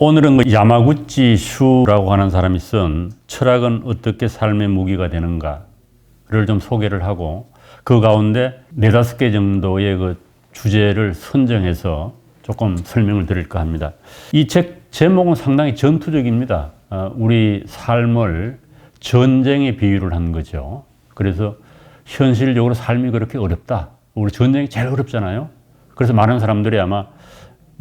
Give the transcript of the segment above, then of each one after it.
오늘은 그 야마구치 슈라고 하는 사람이 쓴 철학은 어떻게 삶의 무기가 되는가를 좀 소개를 하고 그 가운데 4-5개 정도의 그 주제를 선정해서 조금 설명을 드릴까 합니다. 이 책 제목은 상당히 전투적입니다. 우리 삶을 전쟁에 비유를 한 거죠. 그래서 현실적으로 삶이 그렇게 어렵다. 우리 전쟁이 제일 어렵잖아요. 그래서 많은 사람들이 아마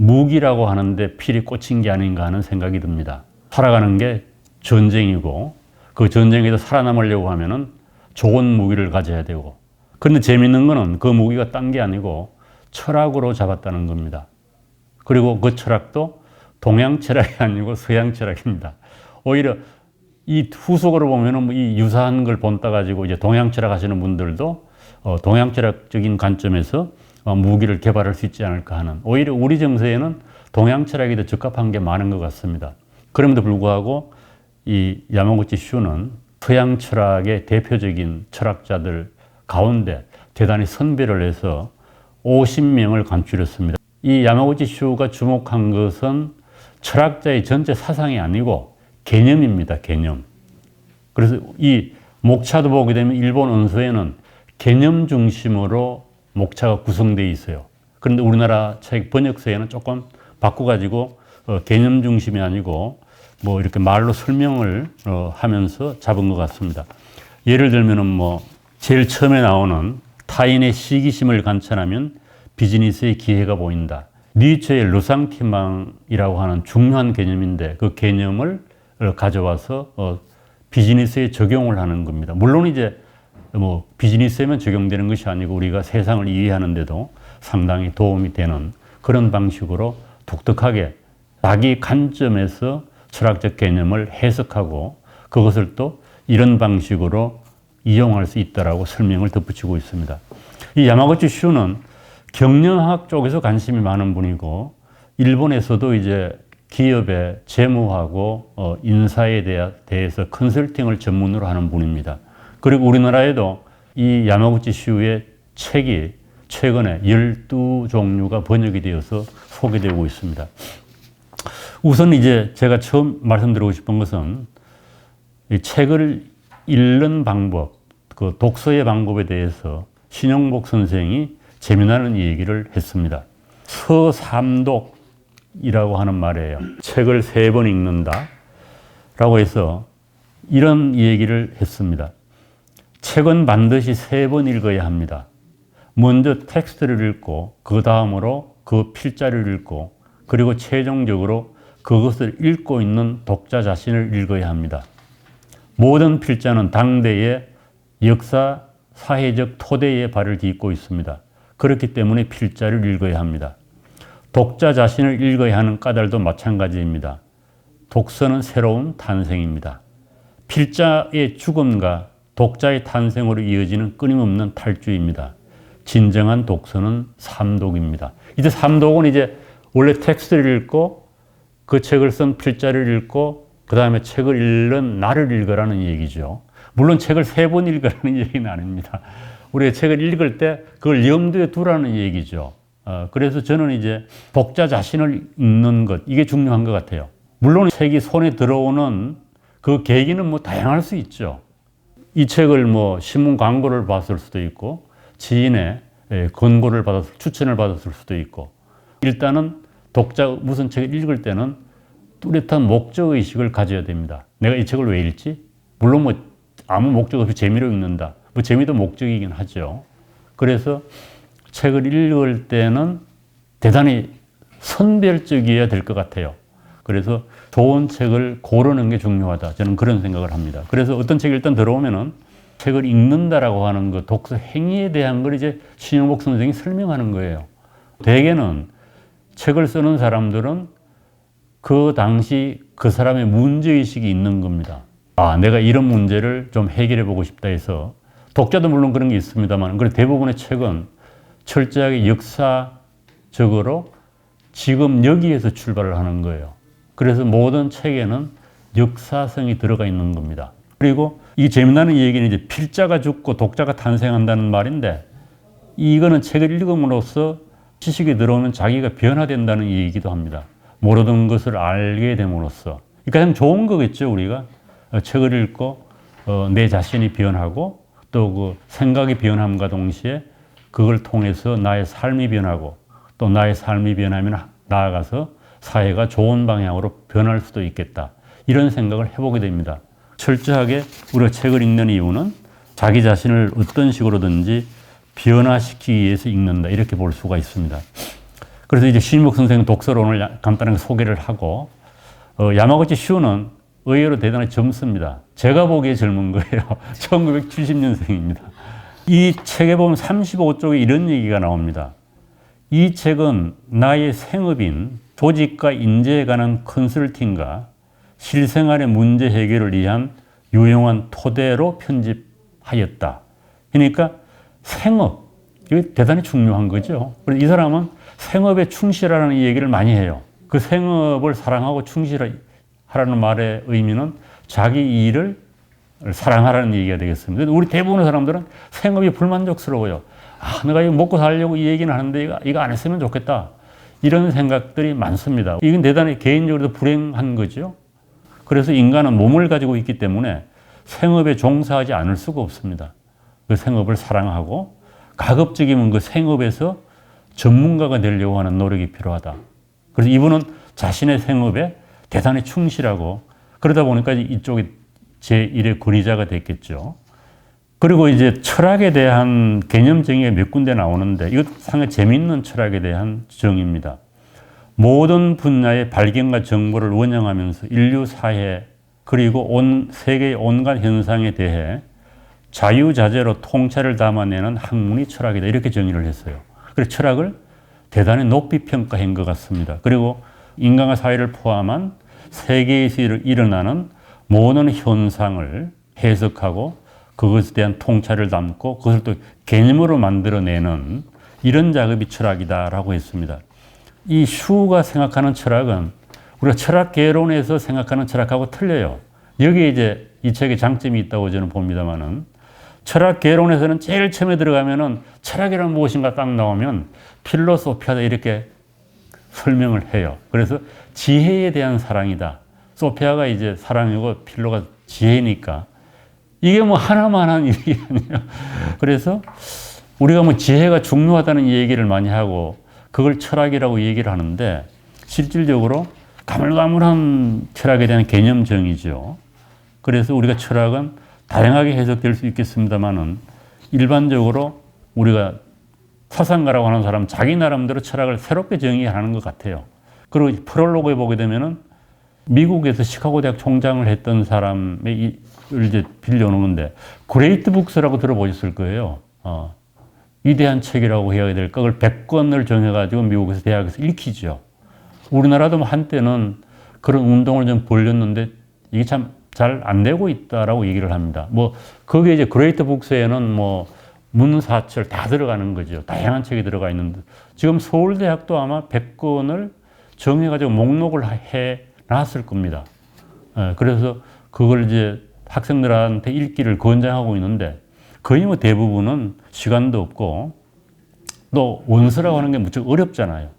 무기라고 하는데 필이 꽂힌 게 아닌가 하는 생각이 듭니다. 살아가는 게 전쟁이고 그 전쟁에서 살아남으려고 하면은 좋은 무기를 가져야 되고, 그런데 재밌는 거는 그 무기가 딴 게 아니고 철학으로 잡았다는 겁니다. 그리고 그 철학도 동양 철학이 아니고 서양 철학입니다. 오히려 이 후속으로 보면은 이 유사한 걸 본따 가지고 이제 동양 철학 하시는 분들도 동양 철학적인 관점에서 무기를 개발할 수 있지 않을까 하는, 오히려 우리 정서에는 동양 철학이 더 적합한 게 많은 것 같습니다. 그럼에도 불구하고 이 야마구치 슈는 서양 철학의 대표적인 철학자들 가운데 대단히 선별을 해서 50명을 간추렸습니다. 이 야마구치 슈가 주목한 것은 철학자의 전체 사상이 아니고 개념입니다. 개념. 그래서 이 목차도 보게 되면 일본 원서에는 개념 중심으로 목차가 구성되어 있어요. 그런데 우리나라 책 번역서에는 조금 바꿔가지고 개념 중심이 아니고 뭐 이렇게 말로 설명을 하면서 잡은 것 같습니다. 예를 들면은 뭐 제일 처음에 나오는 타인의 시기심을 관찰하면 비즈니스의 기회가 보인다. 니체의 르상티망이라고 하는 중요한 개념인데 그 개념을 가져와서 비즈니스에 적용을 하는 겁니다. 물론 이제 뭐 비즈니스에만 적용되는 것이 아니고 우리가 세상을 이해하는데도 상당히 도움이 되는 그런 방식으로 독특하게 자기 관점에서 철학적 개념을 해석하고 그것을 또 이런 방식으로 이용할 수 있다라고 설명을 덧붙이고 있습니다. 이 야마구치 슈는 경영학 쪽에서 관심이 많은 분이고 일본에서도 이제 기업의 재무하고 인사에 대해서 컨설팅을 전문으로 하는 분입니다. 그리고 우리나라에도 이 야마구치 슈의 책이 최근에 12종류가 번역이 되어서 소개되고 있습니다. 우선 이제 제가 처음 말씀드리고 싶은 것은 이 책을 읽는 방법, 그 독서의 방법에 대해서 신용복 선생이 재미나는 얘기를 했습니다. 서삼독이라고 하는 말이에요. 책을 3번 읽는다 라고 해서 이런 얘기를 했습니다. 책은 반드시 3번 읽어야 합니다. 먼저 텍스트를 읽고 그 다음으로 그 필자를 읽고 그리고 최종적으로 그것을 읽고 있는 독자 자신을 읽어야 합니다. 모든 필자는 당대의 역사, 사회적 토대에 발을 딛고 있습니다. 그렇기 때문에 필자를 읽어야 합니다. 독자 자신을 읽어야 하는 까닭도 마찬가지입니다. 독서는 새로운 탄생입니다. 필자의 죽음과 독자의 탄생으로 이어지는 끊임없는 탈주입니다. 진정한 독서는 삼독입니다. 이제 삼독은 이제 원래 텍스트를 읽고 그 책을 쓴 필자를 읽고 그 다음에 책을 읽는 나를 읽으라는 얘기죠. 물론 책을 3번 읽으라는 얘기는 아닙니다. 우리가 책을 읽을 때 그걸 염두에 두라는 얘기죠. 그래서 저는 이제 독자 자신을 읽는 것, 이게 중요한 것 같아요. 물론 책이 손에 들어오는 그 계기는 뭐 다양할 수 있죠. 이 책을 뭐 신문 광고를 봤을 수도 있고 지인의 권고를 받았을, 추천을 받았을 수도 있고, 일단은 독자 무슨 책을 읽을 때는 뚜렷한 목적의식을 가져야 됩니다. 내가 이 책을 왜 읽지? 물론 뭐 아무 목적 없이 재미로 읽는다. 뭐 재미도 목적이긴 하죠. 그래서 책을 읽을 때는 대단히 선별적이어야 될 것 같아요. 그래서 좋은 책을 고르는 게 중요하다. 저는 그런 생각을 합니다. 그래서 어떤 책이 일단 들어오면은 책을 읽는다라고 하는 그 독서 행위에 대한 걸 이제 신용복 선생이 설명하는 거예요. 대개는 책을 쓰는 사람들은 그 당시 그 사람의 문제의식이 있는 겁니다. 아, 내가 이런 문제를 좀 해결해 보고 싶다 해서, 독자도 물론 그런 게 있습니다만, 그래 대부분의 책은 철저하게 역사적으로 지금 여기에서 출발을 하는 거예요. 그래서 모든 책에는 역사성이 들어가 있는 겁니다. 그리고 이 재미나는 얘기는 이제 필자가 죽고 독자가 탄생한다는 말인데, 이거는 책을 읽음으로써 지식이 들어오면 자기가 변화된다는 얘기기도 합니다. 모르던 것을 알게 됨으로써 가장 좋은 거겠죠. 우리가 책을 읽고 내 자신이 변하고 또 그 생각이 변함과 동시에 그걸 통해서 나의 삶이 변하고 또 나의 삶이 변하면 나아가서 사회가 좋은 방향으로 변할 수도 있겠다. 이런 생각을 해보게 됩니다. 철저하게 우리가 책을 읽는 이유는 자기 자신을 어떤 식으로든지 변화시키기 위해서 읽는다. 이렇게 볼 수가 있습니다. 그래서 이제 신인목 선생 독서를 오늘 간단하게 소개를 하고, 야마구치 슈는 의외로 대단히 젊습니다. 제가 보기에 젊은 거예요. 1970년생입니다. 이 책에 보면 35쪽에 이런 얘기가 나옵니다. 이 책은 나의 생업인 조직과 인재에 관한 컨설팅과 실생활의 문제 해결을 위한 유용한 토대로 편집하였다. 그러니까 생업, 이게 대단히 중요한 거죠. 그래서 이 사람은 생업에 충실하라는 얘기를 많이 해요. 그 생업을 사랑하고 충실하라는 말의 의미는 자기 일을 사랑하라는 얘기가 되겠습니다. 우리 대부분의 사람들은 생업이 불만족스러워요. 내가 이거 먹고 살려고 이 얘기는 하는데 이거 안 했으면 좋겠다. 이런 생각들이 많습니다. 이건 대단히 개인적으로도 불행한 거죠. 그래서 인간은 몸을 가지고 있기 때문에 생업에 종사하지 않을 수가 없습니다. 그 생업을 사랑하고 가급적이면 그 생업에서 전문가가 되려고 하는 노력이 필요하다. 그래서 이분은 자신의 생업에 대단히 충실하고 그러다 보니까 이쪽이 제1의 권위자가 됐겠죠. 그리고 이제 철학에 대한 개념 정의가 몇 군데 나오는데 이것 상당히 재미있는 철학에 대한 정의입니다. 모든 분야의 발견과 정보를 원형하면서 인류 사회 그리고 온 세계의 온갖 현상에 대해 자유자재로 통찰을 담아내는 학문이 철학이다. 이렇게 정의를 했어요. 그래서 철학을 대단히 높이 평가한 것 같습니다. 그리고 인간과 사회를 포함한 세계에서 일어나는 모든 현상을 해석하고 그것에 대한 통찰을 담고 그것을 또 개념으로 만들어내는 이런 작업이 철학이다라고 했습니다. 이 슈가 생각하는 철학은 우리가 철학 개론에서 생각하는 철학하고 틀려요. 여기에 이제 이 책의 장점이 있다고 저는 봅니다만은 철학 개론에서는 제일 처음에 들어가면은 철학이란 무엇인가 딱 나오면 필로소피아다 이렇게 설명을 해요. 그래서 지혜에 대한 사랑이다. 소피아가 이제 사랑이고 필로가 지혜니까 이게 뭐 하나만 한 일이 아니에요. 그래서 우리가 뭐 지혜가 중요하다는 얘기를 많이 하고 그걸 철학이라고 얘기를 하는데 실질적으로 가물가물한 철학에 대한 개념 정의죠. 그래서 우리가 철학은 다양하게 해석될 수 있겠습니다만은 일반적으로 우리가 사상가라고 하는 사람은 자기 나름대로 철학을 새롭게 정의하는 것 같아요. 그리고 프롤로그에 보게 되면은 미국에서 시카고 대학 총장을 했던 사람의 이제 빌려오는데 그레이트 북스라고 들어보셨을 거예요. 위대한 책이라고 해야 될까? 그걸 100권을 정해가지고 미국에서 대학에서 읽히죠. 우리나라도 한때는 그런 운동을 좀 벌였는데 이게 참 잘 안 되고 있다라고 얘기를 합니다. 뭐 거기에 이제 그레이트 북스에는 뭐 문사철 다 들어가는 거죠. 다양한 책이 들어가 있는데 지금 서울대학도 아마 100권을 정해가지고 목록을 해 놨을 겁니다. 그래서 그걸 이제 학생들한테 읽기를 권장하고 있는데 거의 뭐 대부분은 시간도 없고 또 원서라고 하는 게 무척 어렵잖아요.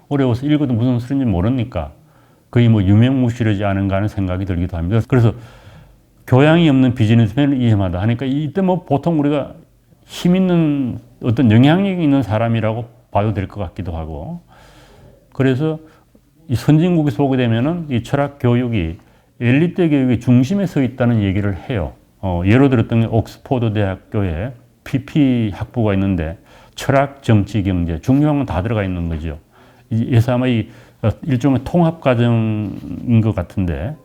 어려워서 읽어도 무슨 소리인지 모르니까 거의 뭐 유명무실하지 않은가 하는 생각이 들기도 합니다. 그래서 교양이 없는 비즈니스맨을 이해하다 하니까 이때 뭐 보통 우리가 힘 있는 어떤 영향력이 있는 사람이라고 봐도 될 것 같기도 하고 그래서 이 선진국에서 보게 되면은 이 철학 교육이 엘리트 교육의 중심에 서 있다는 얘기를 해요. 예로 들었던 게 옥스포드 대학교에 PP 학부가 있는데 철학, 정치, 경제 중요한 건 다 들어가 있는 거죠. 그래서 아마 이 일종의 통합 과정인 것 같은데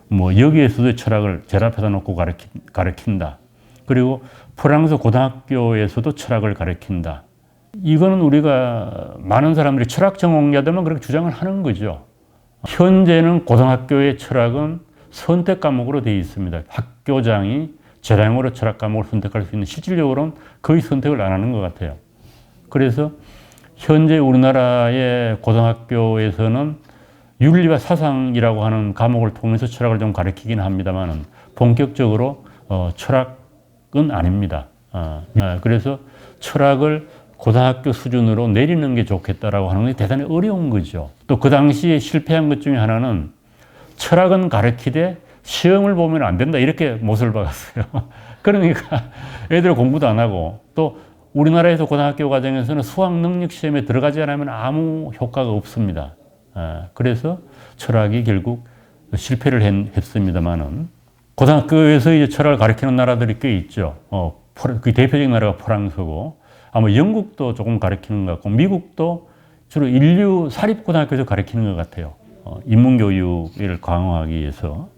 뭐 여기에서도 철학을 제일 앞에다 놓고 가르친다. 그리고 프랑스 고등학교에서도 철학을 가르친다. 이거는 우리가 많은 사람들이 철학 전공자들만 그렇게 주장을 하는 거죠. 현재는 고등학교의 철학은 선택 과목으로 되어 있습니다. 학교장이 재량으로 철학 과목을 선택할 수 있는 실질적으로는 거의 선택을 안 하는 것 같아요. 그래서 현재 우리나라의 고등학교에서는 윤리와 사상이라고 하는 과목을 통해서 철학을 좀 가르치긴 합니다만 본격적으로 철학은 아닙니다. 그래서 철학을 고등학교 수준으로 내리는 게 좋겠다라고 하는 게 대단히 어려운 거죠. 또 그 당시에 실패한 것 중에 하나는 철학은 가르치되 시험을 보면 안 된다 이렇게 못을 박았어요. 그러니까 애들 공부도 안 하고 또 우리나라에서 고등학교 과정에서는 수학 능력 시험에 들어가지 않으면 아무 효과가 없습니다. 그래서 철학이 결국 실패를 했습니다만은 고등학교에서 이제 철학을 가르치는 나라들이 꽤 있죠. 그 대표적인 나라가 프랑스고 아마 영국도 조금 가르치는 것 같고 미국도 주로 인류 사립고등학교에서 가르치는 것 같아요. 인문교육을 강화하기 위해서.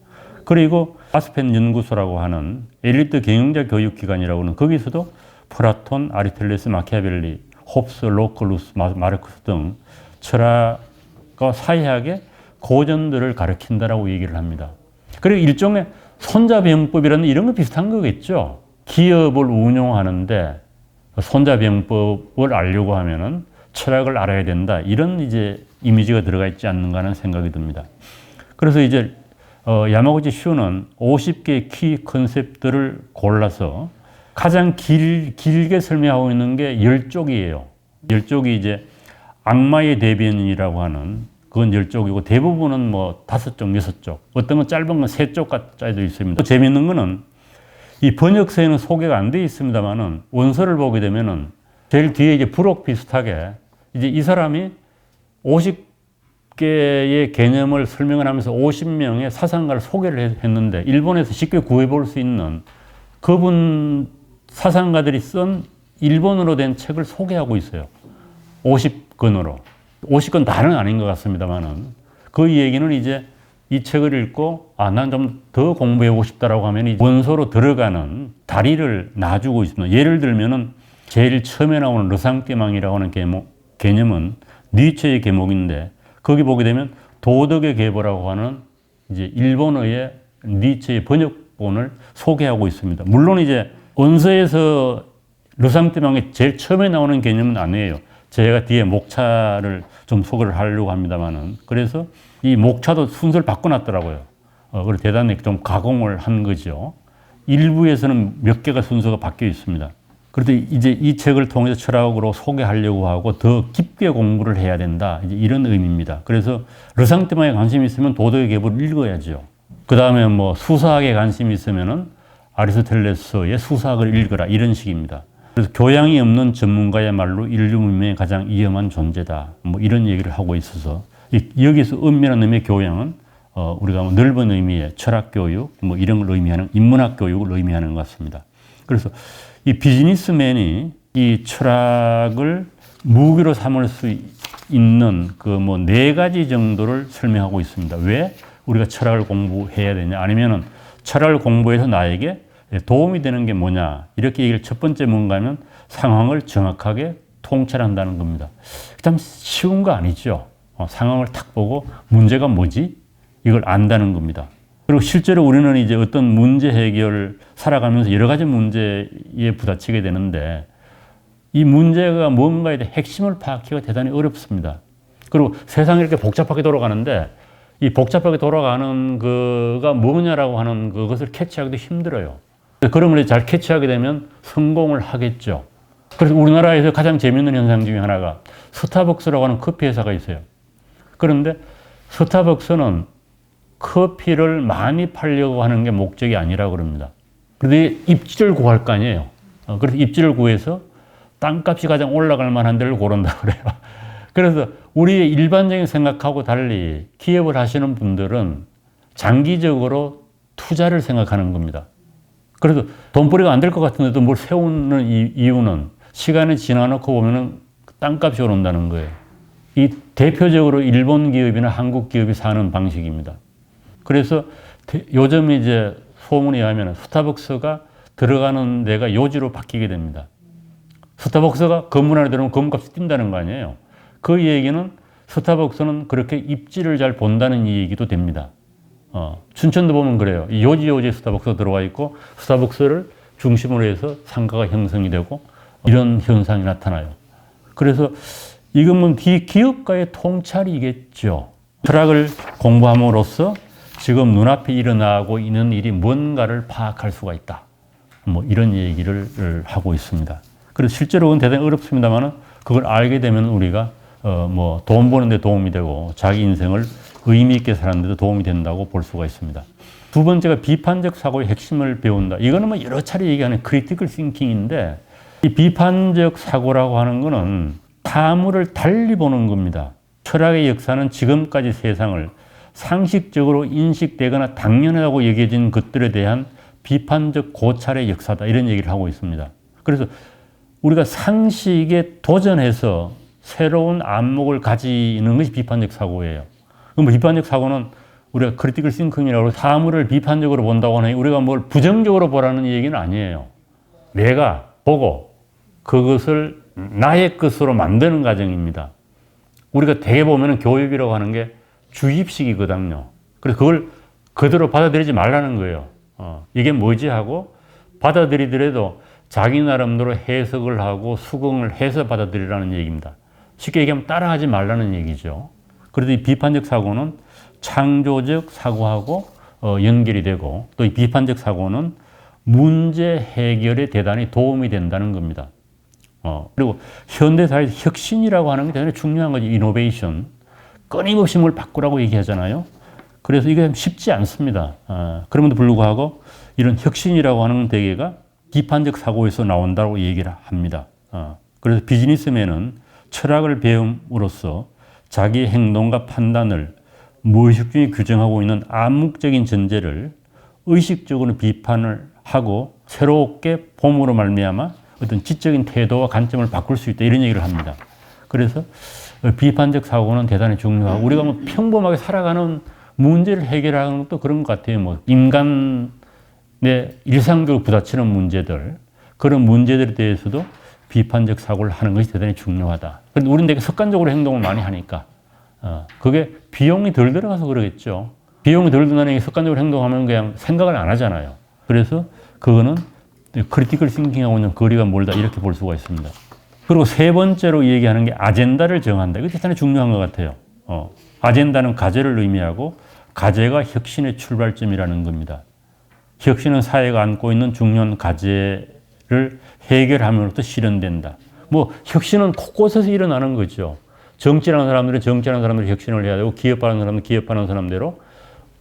그리고 아스펜 연구소라고 하는 엘리트 경영자 교육기관이라고 하는 거기서도 플라톤, 아리스토텔레스, 마키아벨리, 홉스, 로크, 루스, 마르크스 등 철학과 사회학의 고전들을 가르친다라고 얘기를 합니다. 그리고 일종의 손자병법이라는 이런 거 비슷한 거겠죠. 기업을 운용하는데 손자병법을 알려고 하면은 철학을 알아야 된다. 이런 이제 이미지가 들어가 있지 않는가 하는 생각이 듭니다. 그래서 이제 야마구치 슈는 50개의 키 컨셉들을 골라서 가장 길게 설명하고 있는 게 10쪽이에요. 10쪽이 이제 악마의 대변인이라고 하는 그건 10쪽이고 대부분은 뭐 5쪽, 6쪽. 어떤 건 짧은 건 3쪽까지 짜여져 있습니다. 또 재밌는 거는 이 번역서에는 소개가 안 돼 있습니다만은 원서를 보게 되면은 제일 뒤에 이제 부록 비슷하게 이제 이 사람이 50개의 개념을 설명을 하면서 50명의 사상가를 소개를 했는데 일본에서 쉽게 구해볼 수 있는 그분 사상가들이 쓴 일본어로 된 책을 소개하고 있어요. 50권으로. 50권 다는 아닌 것 같습니다만은 그 얘기는 이제 이 책을 읽고 난 좀 더 공부해보고 싶다라고 하면 원서로 들어가는 다리를 놔주고 있습니다. 예를 들면은 제일 처음에 나오는 르상띠망이라고 하는 개념은 니체의 계목인데 거기 보게 되면 도덕의 계보라고 하는 이제 일본어의 니체의 번역본을 소개하고 있습니다. 물론 이제 원서에서 르상띠망이 제일 처음에 나오는 개념은 아니에요. 제가 뒤에 목차를 좀 소개를 하려고 합니다만은 그래서 이 목차도 순서를 바꿔놨더라고요. 그래서 대단히 좀 가공을 한 거죠. 일부에서는 몇 개가 순서가 바뀌어 있습니다. 그래도 이제 이 책을 통해서 철학으로 소개하려고 하고 더 깊게 공부를 해야 된다. 이제 이런 의미입니다. 그래서 르상띠망에 관심이 있으면 도덕의 계보를 읽어야죠. 그 다음에 뭐 수사학에 관심이 있으면은 아리스토텔레스의 수사학을 읽어라. 이런 식입니다. 그래서 교양이 없는 전문가야말로 인류 문명의 가장 위험한 존재다. 뭐 이런 얘기를 하고 있어서 여기서 엄밀한 의미의 교양은 우리가 넓은 의미의 철학 교육 뭐 이런 걸 의미하는 인문학 교육을 의미하는 것 같습니다. 그래서 이 비즈니스맨이 이 철학을 무기로 삼을 수 있는 그 뭐 4가지 정도를 설명하고 있습니다. 왜 우리가 철학을 공부해야 되냐? 아니면은 철학을 공부해서 나에게 도움이 되는 게 뭐냐? 이렇게 얘기를 첫 번째 뭔가 하면 상황을 정확하게 통찰한다는 겁니다. 참 쉬운 거 아니죠. 상황을 탁 보고 문제가 뭐지? 이걸 안다는 겁니다. 그리고 실제로 우리는 이제 어떤 문제 해결을 살아가면서 여러 가지 문제에 부딪히게 되는데 이 문제가 뭔가에 대해 핵심을 파악하기가 대단히 어렵습니다. 그리고 세상이 이렇게 복잡하게 돌아가는데 이 복잡하게 돌아가는 거가 뭐냐라고 하는 그것을 캐치하기도 힘들어요. 그러면 잘 캐치하게 되면 성공을 하겠죠. 그래서 우리나라에서 가장 재미있는 현상 중에 하나가 스타벅스라고 하는 커피 회사가 있어요. 그런데 스타벅스는 커피를 많이 팔려고 하는 게 목적이 아니라고 그럽니다. 그런데 입지를 구할 거 아니에요. 그래서 입지를 구해서 땅값이 가장 올라갈 만한 데를 고른다고 그래요. 그래서 우리의 일반적인 생각하고 달리 기업을 하시는 분들은 장기적으로 투자를 생각하는 겁니다. 그래서 돈벌이가 안 될 것 같은데도 뭘 세우는 이유는 시간이 지나놓고 보면은 땅값이 오른다는 거예요. 이 대표적으로 일본 기업이나 한국 기업이 사는 방식입니다. 그래서 요즘 이제 소문에 의하면 스타벅스가 들어가는 데가 요지로 바뀌게 됩니다. 스타벅스가 건물 안에 들어오면 건물값이 뛴다는 거 아니에요. 그 얘기는 스타벅스는 그렇게 입지를 잘 본다는 얘기도 됩니다. 춘천도 보면 그래요. 요지 스타벅스가 들어와 있고 스타벅스를 중심으로 해서 상가가 형성이 되고 이런 현상이 나타나요. 그래서 이건 기업가의 통찰이겠죠. 철학을 공부함으로써 지금 눈앞에 일어나고 있는 일이 뭔가를 파악할 수가 있다. 뭐 이런 얘기를 하고 있습니다. 그래서 실제로는 대단히 어렵습니다만은 그걸 알게 되면 우리가 뭐 돈 버는 데 도움이 되고 자기 인생을 의미 있게 사는 데도 도움이 된다고 볼 수가 있습니다. 두 번째가 비판적 사고의 핵심을 배운다. 이거는 뭐 여러 차례 얘기하는 크리티컬 싱킹인데, 이 비판적 사고라고 하는 거는 사물을 달리 보는 겁니다. 철학의 역사는 지금까지 세상을 상식적으로 인식되거나 당연하다고 여겨진 것들에 대한 비판적 고찰의 역사다, 이런 얘기를 하고 있습니다. 그래서 우리가 상식에 도전해서 새로운 안목을 가지는 것이 비판적 사고예요. 그럼 비판적 사고는 우리가 크리티컬 싱킹이라고 사물을 비판적으로 본다고 하니 우리가 뭘 부정적으로 보라는 얘기는 아니에요. 내가 보고 그것을 나의 것으로 만드는 과정입니다. 우리가 대개 보면 교육이라고 하는 게 주입식이거든요. 그래서 그걸 그대로 받아들이지 말라는 거예요. 이게 뭐지 하고 받아들이더라도 자기 나름대로 해석을 하고 수긍을 해서 받아들이라는 얘기입니다. 쉽게 얘기하면 따라하지 말라는 얘기죠. 그래도 이 비판적 사고는 창조적 사고하고 연결이 되고, 또 이 비판적 사고는 문제 해결에 대단히 도움이 된다는 겁니다. 그리고 현대사회에서 혁신이라고 하는 게 대단히 중요한 거지. 이노베이션. 끊임없이 뭘 바꾸라고 얘기하잖아요. 그래서 이게 쉽지 않습니다. 그럼에도 불구하고 이런 혁신이라고 하는 대개가 비판적 사고에서 나온다고 얘기를 합니다. 그래서 비즈니스맨은 철학을 배움으로써 자기 행동과 판단을 무의식중에 규정하고 있는 암묵적인 전제를 의식적으로 비판을 하고 새롭게 봄으로 말미암아 어떤 지적인 태도와 관점을 바꿀 수 있다, 이런 얘기를 합니다. 그래서 비판적 사고는 대단히 중요하고, 우리가 뭐 평범하게 살아가는 문제를 해결하는 것도 그런 것 같아요. 뭐 인간의 일상적으로 부딪히는 문제들, 그런 문제들에 대해서도 비판적 사고를 하는 것이 대단히 중요하다. 그런데 우리는 되게 습관적으로 행동을 많이 하니까 그게 비용이 덜 들어가서 그러겠죠. 비용이 덜 드는 습관적으로 행동하면 그냥 생각을 안 하잖아요. 그래서 그거는 크리티컬 싱킹하고는 거리가 멀다, 이렇게 볼 수가 있습니다. 그리고 세 번째로 얘기하는 게 아젠다를 정한다. 이거 대단히 중요한 것 같아요. 아젠다는 과제를 의미하고, 과제가 혁신의 출발점이라는 겁니다. 혁신은 사회가 안고 있는 중요한 과제를 해결함으로부터 실현된다. 뭐 혁신은 곳곳에서 일어나는 거죠. 정치하는 사람들은 정치하는 사람들이 혁신을 해야 되고, 기업하는 사람들은 기업하는 사람대로,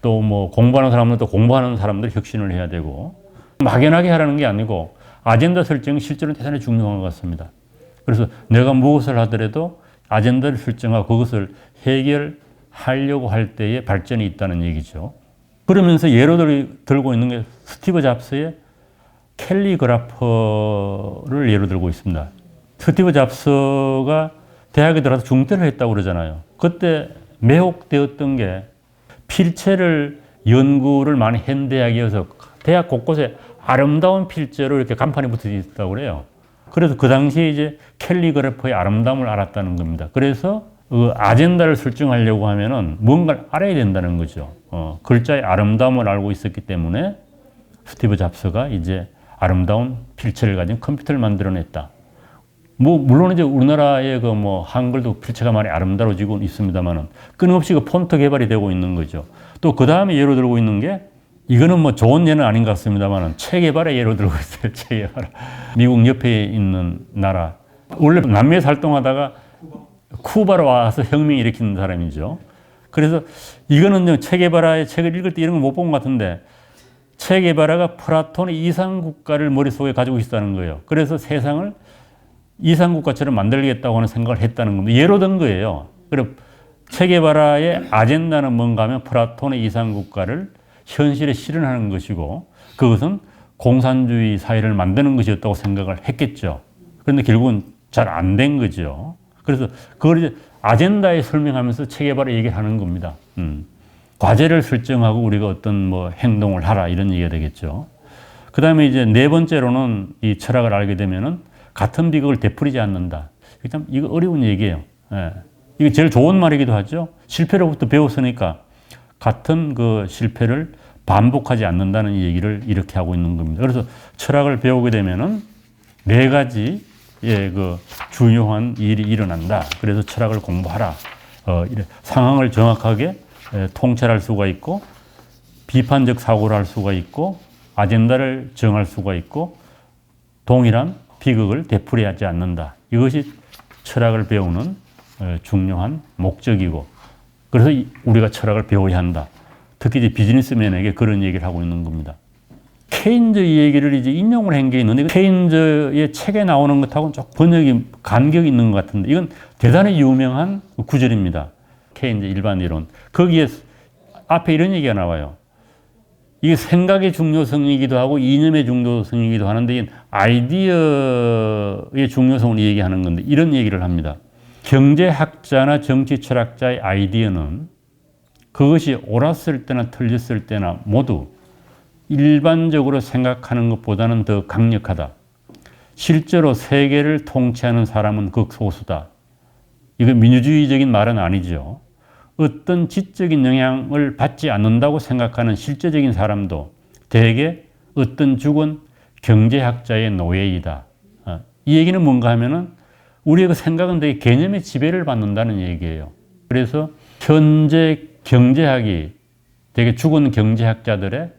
또 뭐 공부하는 사람들은 또 공부하는 사람들이 혁신을 해야 되고, 막연하게 하라는 게 아니고 아젠다 설정이 실제로 대단히 중요한 것 같습니다. 그래서 내가 무엇을 하더라도 아젠다를 설정하고 그것을 해결하려고 할 때에 발전이 있다는 얘기죠. 그러면서 예로 들고 있는 게 스티브 잡스의 캘리그라퍼를 예로 들고 있습니다. 스티브 잡스가 대학에 들어가서 중퇴를 했다고 그러잖아요. 그때 매혹되었던 게 필체를 연구를 많이 한 대학이어서 대학 곳곳에 아름다운 필체로 이렇게 간판이 붙어 있다고 그래요. 그래서 그 당시에 이제 캘리그래퍼의 아름다움을 알았다는 겁니다. 그래서 그 아젠다를 설정하려고 하면은 뭔가를 알아야 된다는 거죠. 글자의 아름다움을 알고 있었기 때문에 스티브 잡스가 이제 아름다운 필체를 가진 컴퓨터를 만들어냈다. 뭐 물론 이제 우리나라의 그 뭐 한글도 필체가 많이 아름다워지고 있습니다만은 끊임없이 그 폰트 개발이 되고 있는 거죠. 또 그 다음에 예로 들고 있는 게, 이거는 뭐 좋은 예는 아닌 것 같습니다만은 체게바라 예로 들고 있어요. 체게바라. 미국 옆에 있는 나라. 원래 남미에서 활동하다가 쿠바로 와서 혁명 일으키는 사람이죠. 그래서 이거는 체게바라의 책을 읽을 때 이런 걸 못 본 것 같은데, 체게바라가 플라톤의 이상국가를 머릿속에 가지고 있다는 거예요. 그래서 세상을 이상국가처럼 만들겠다고 하는 생각을 했다는 겁니다. 예로 든 거예요. 그리고 체게바라의 아젠다는 뭔가 하면 플라톤의 이상국가를 현실에 실현하는 것이고, 그것은 공산주의 사회를 만드는 것이었다고 생각을 했겠죠. 그런데 결국은 잘 안 된 거죠. 그래서 그걸 이제 아젠다에 설명하면서 체계바라 얘기를 하는 겁니다. 과제를 설정하고 우리가 어떤 뭐 행동을 하라, 이런 얘기가 되겠죠. 그 다음에 이제 네 번째로는 이 철학을 알게 되면은 같은 비극을 되풀이지 않는다. 참 이거 어려운 얘기예요. 예. 이게 제일 좋은 말이기도 하죠. 실패로부터 배웠으니까 같은 그 실패를 반복하지 않는다는 얘기를 이렇게 하고 있는 겁니다. 그래서 철학을 배우게 되면은 네 가지의 그 중요한 일이 일어난다. 그래서 철학을 공부하라. 상황을 정확하게 통찰할 수가 있고, 비판적 사고를 할 수가 있고, 아젠다를 정할 수가 있고, 동일한 비극을 되풀이하지 않는다. 이것이 철학을 배우는 중요한 목적이고, 그래서 우리가 철학을 배워야 한다. 특히 이제 비즈니스맨에게 그런 얘기를 하고 있는 겁니다. 케인즈 얘기를 이제 인용을 한 게 있는데, 케인즈의 책에 나오는 것하고는 좀 번역이 간격이 있는 것 같은데, 이건 대단히 유명한 구절입니다. 케인즈 일반 이론. 거기에 앞에 이런 얘기가 나와요. 이게 생각의 중요성이기도 하고 이념의 중요성이기도 하는데, 아이디어의 중요성을 얘기하는 건데, 이런 얘기를 합니다. 경제학자나 정치 철학자의 아이디어는 그것이 옳았을 때나 틀렸을 때나 모두 일반적으로 생각하는 것보다는 더 강력하다. 실제로 세계를 통치하는 사람은 극소수다. 이건 민주주의적인 말은 아니죠. 어떤 지적인 영향을 받지 않는다고 생각하는 실제적인 사람도 대개 어떤 죽은 경제학자의 노예이다. 이 얘기는 뭔가 하면은 우리의 그 생각은 되게 개념의 지배를 받는다는 얘기예요. 그래서 현재 경제학이 되게 죽은 경제학자들의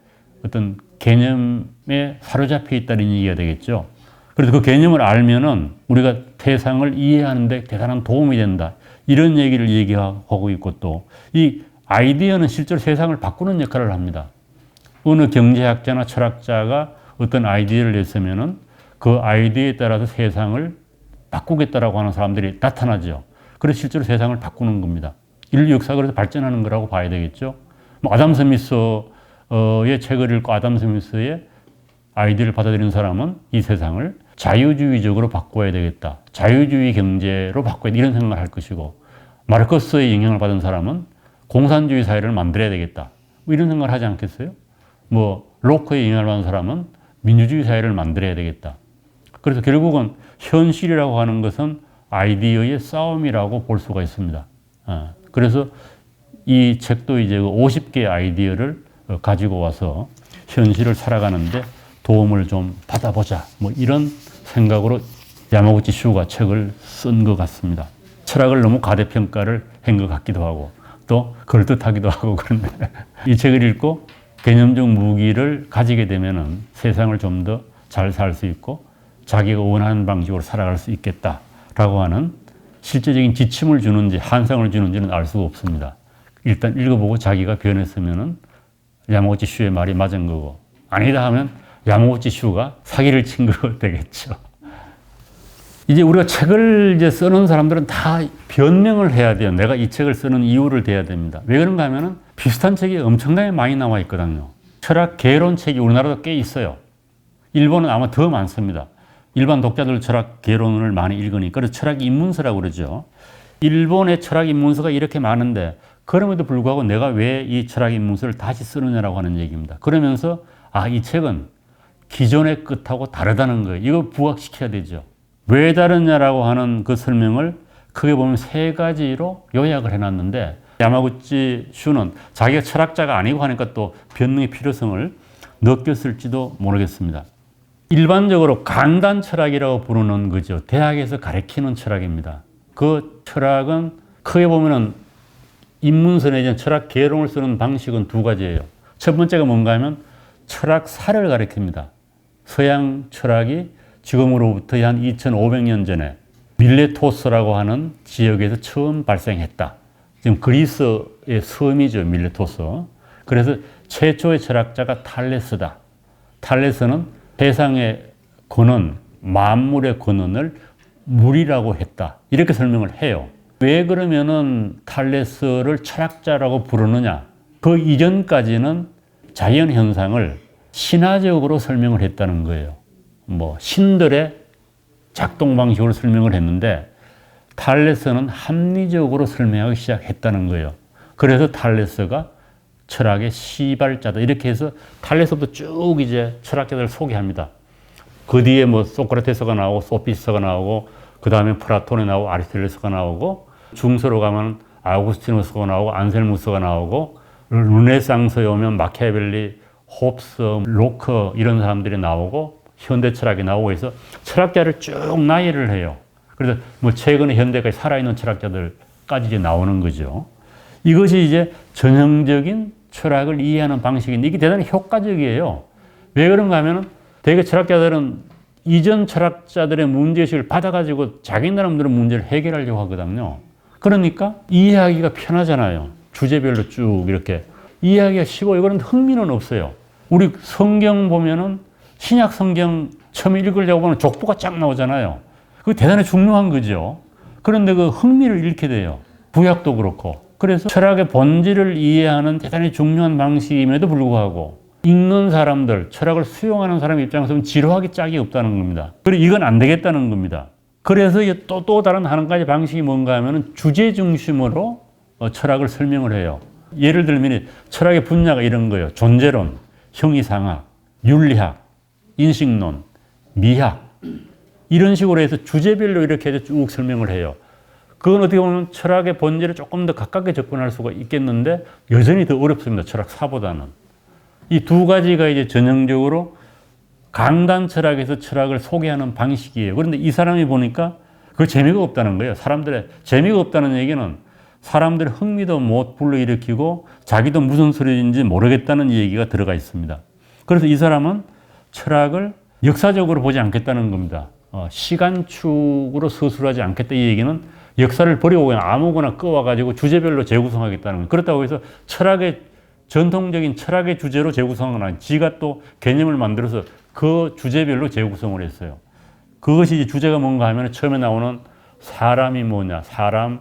어떤 개념에 사로잡혀 있다는 얘기가 되겠죠. 그래서 그 개념을 알면은 우리가 세상을 이해하는 데 대단한 도움이 된다. 이런 얘기를 얘기하고 있고, 또 이 아이디어는 실제로 세상을 바꾸는 역할을 합니다. 어느 경제학자나 철학자가 어떤 아이디어를 냈으면은 그 아이디어에 따라서 세상을 바꾸겠다라고 하는 사람들이 나타나죠. 그래서 실제로 세상을 바꾸는 겁니다. 인류 역사가 그래서 발전하는 거라고 봐야 되겠죠. 뭐 아담 스미스의 책을 읽고 아담 스미스의 아이디어를 받아들이는 사람은 이 세상을 자유주의적으로 바꿔야 되겠다. 자유주의 경제로 바꿔야 돼. 이런 생각을 할 것이고, 마르크스의 영향을 받은 사람은 공산주의 사회를 만들어야 되겠다. 뭐 이런 생각을 하지 않겠어요? 뭐 로크의 영향을 받은 사람은 민주주의 사회를 만들어야 되겠다. 그래서 결국은 현실이라고 하는 것은 아이디어의 싸움이라고 볼 수가 있습니다. 그래서 이 책도 이제 50개의 아이디어를 가지고 와서 현실을 살아가는데 도움을 좀 받아보자. 뭐 이런 생각으로 야마구치 슈가 책을 쓴 것 같습니다. 철학을 너무 과대평가를 한 것 같기도 하고, 또 그럴듯하기도 하고, 그런데 이 책을 읽고 개념적 무기를 가지게 되면은 세상을 좀 더 잘 살 수 있고 자기가 원하는 방식으로 살아갈 수 있겠다라고 하는 실제적인 지침을 주는지 한상을 주는지는 알 수가 없습니다. 일단 읽어보고 자기가 변했으면은 야마구치 슈의 말이 맞은 거고, 아니다 하면 야마구치 슈가 사기를 친 거 되겠죠. 이제 우리가 책을 이제 쓰는 사람들은 다 변명을 해야 돼요. 내가 이 책을 쓰는 이유를 대야 됩니다. 왜 그런가 하면은 비슷한 책이 엄청나게 많이 나와 있거든요. 철학 개론 책이 우리나라도 꽤 있어요. 일본은 아마 더 많습니다. 일반 독자들 철학 개론을 많이 읽으니까, 그래서 철학 입문서라고 그러죠. 일본의 철학 입문서가 이렇게 많은데 그럼에도 불구하고 내가 왜 이 철학 입문서를 다시 쓰느냐라고 하는 얘기입니다. 그러면서 이 책은 기존의 것하고 다르다는 거예요. 이거 부각시켜야 되죠. 왜 다르냐라고 하는 그 설명을 크게 보면 세 가지로 요약을 해놨는데, 야마구치 슈는 자기가 철학자가 아니고 하니까 또 변명의 필요성을 느꼈을지도 모르겠습니다. 일반적으로 강단 철학이라고 부르는 거죠. 대학에서 가르치는 철학입니다. 그 철학은 크게 보면은 입문서 내지는 철학 개론을 쓰는 방식은 두 가지예요. 첫 번째가 뭔가 하면 철학사를 가르칩니다. 서양 철학이 지금으로부터 한 2500년 전에 밀레토스라고 하는 지역에서 처음 발생했다. 지금 그리스의 섬이죠, 밀레토스. 그래서 최초의 철학자가 탈레스다. 탈레스는 세상의 근원, 만물의 근원을 물이라고 했다. 이렇게 설명을 해요. 왜 그러면은 탈레스를 철학자라고 부르느냐? 그 이전까지는 자연 현상을 신화적으로 설명을 했다는 거예요. 뭐 신들의 작동 방식으로 설명을 했는데 탈레스는 합리적으로 설명하기 시작했다는 거예요. 그래서 탈레스가 철학의 시발자다. 이렇게 해서 탈레스부터 쭉 이제 철학자들을 소개합니다. 그 뒤에 뭐 소크라테스가 나오고 소피스가 나오고, 그 다음에 플라톤이 나오고 아리스토텔레스가 나오고, 중세로 가면 아우구스티누스가 나오고 안셀무스가 나오고, 르네상스에 오면 마키아벨리, 홉스, 로크 이런 사람들이 나오고, 현대 철학이 나오고 해서 철학자를 쭉 나열을 해요. 그래서 뭐 최근에 현대까지 살아있는 철학자들까지 이제 나오는 거죠. 이것이 이제 전형적인 철학을 이해하는 방식인데 이게 대단히 효과적이에요. 왜 그런가 하면은 대개 철학자들은 이전 철학자들의 문제의식을 받아가지고 자기 나름대로 문제를 해결하려고 하거든요. 그러니까 이해하기가 편하잖아요. 주제별로 쭉 이렇게. 이해하기가 쉽고 이거는 흥미는 없어요. 우리 성경 보면은 신약 성경 처음 읽으려고 하면 족보가 쫙 나오잖아요. 그게 대단히 중요한 거죠. 그런데 그 흥미를 잃게 돼요. 구약도 그렇고. 그래서 철학의 본질을 이해하는 대단히 중요한 방식임에도 불구하고 읽는 사람들, 철학을 수용하는 사람 입장에서는 지루하기 짝이 없다는 겁니다. 그리고 이건 안 되겠다는 겁니다. 그래서 또 다른 한 가지 방식이 뭔가 하면은 주제 중심으로 철학을 설명을 해요. 예를 들면 철학의 분야가 이런 거예요. 존재론, 형이상학, 윤리학, 인식론, 미학 이런 식으로 해서 주제별로 이렇게 해서 쭉 설명을 해요. 그건 어떻게 보면 철학의 본질에 조금 더 가깝게 접근할 수가 있겠는데 여전히 더 어렵습니다. 철학사보다는. 이 두 가지가 이제 전형적으로 강단 철학에서 철학을 소개하는 방식이에요. 그런데 이 사람이 보니까 그 재미가 없다는 거예요. 사람들의 재미가 없다는 얘기는 사람들의 흥미도 못 불러일으키고 자기도 무슨 소리인지 모르겠다는 얘기가 들어가 있습니다. 그래서 이 사람은 철학을 역사적으로 보지 않겠다는 겁니다. 시간축으로 서술하지 않겠다 이 얘기는 역사를 버리고 그냥 아무거나 꺼와가지고 주제별로 재구성하겠다는 거예요. 그렇다고 해서 철학의 전통적인 철학의 주제로 재구성은 아니고 지가 또 개념을 만들어서 그 주제별로 재구성을 했어요. 그것이 이제 주제가 뭔가 하면 처음에 나오는 사람이 뭐냐, 사람,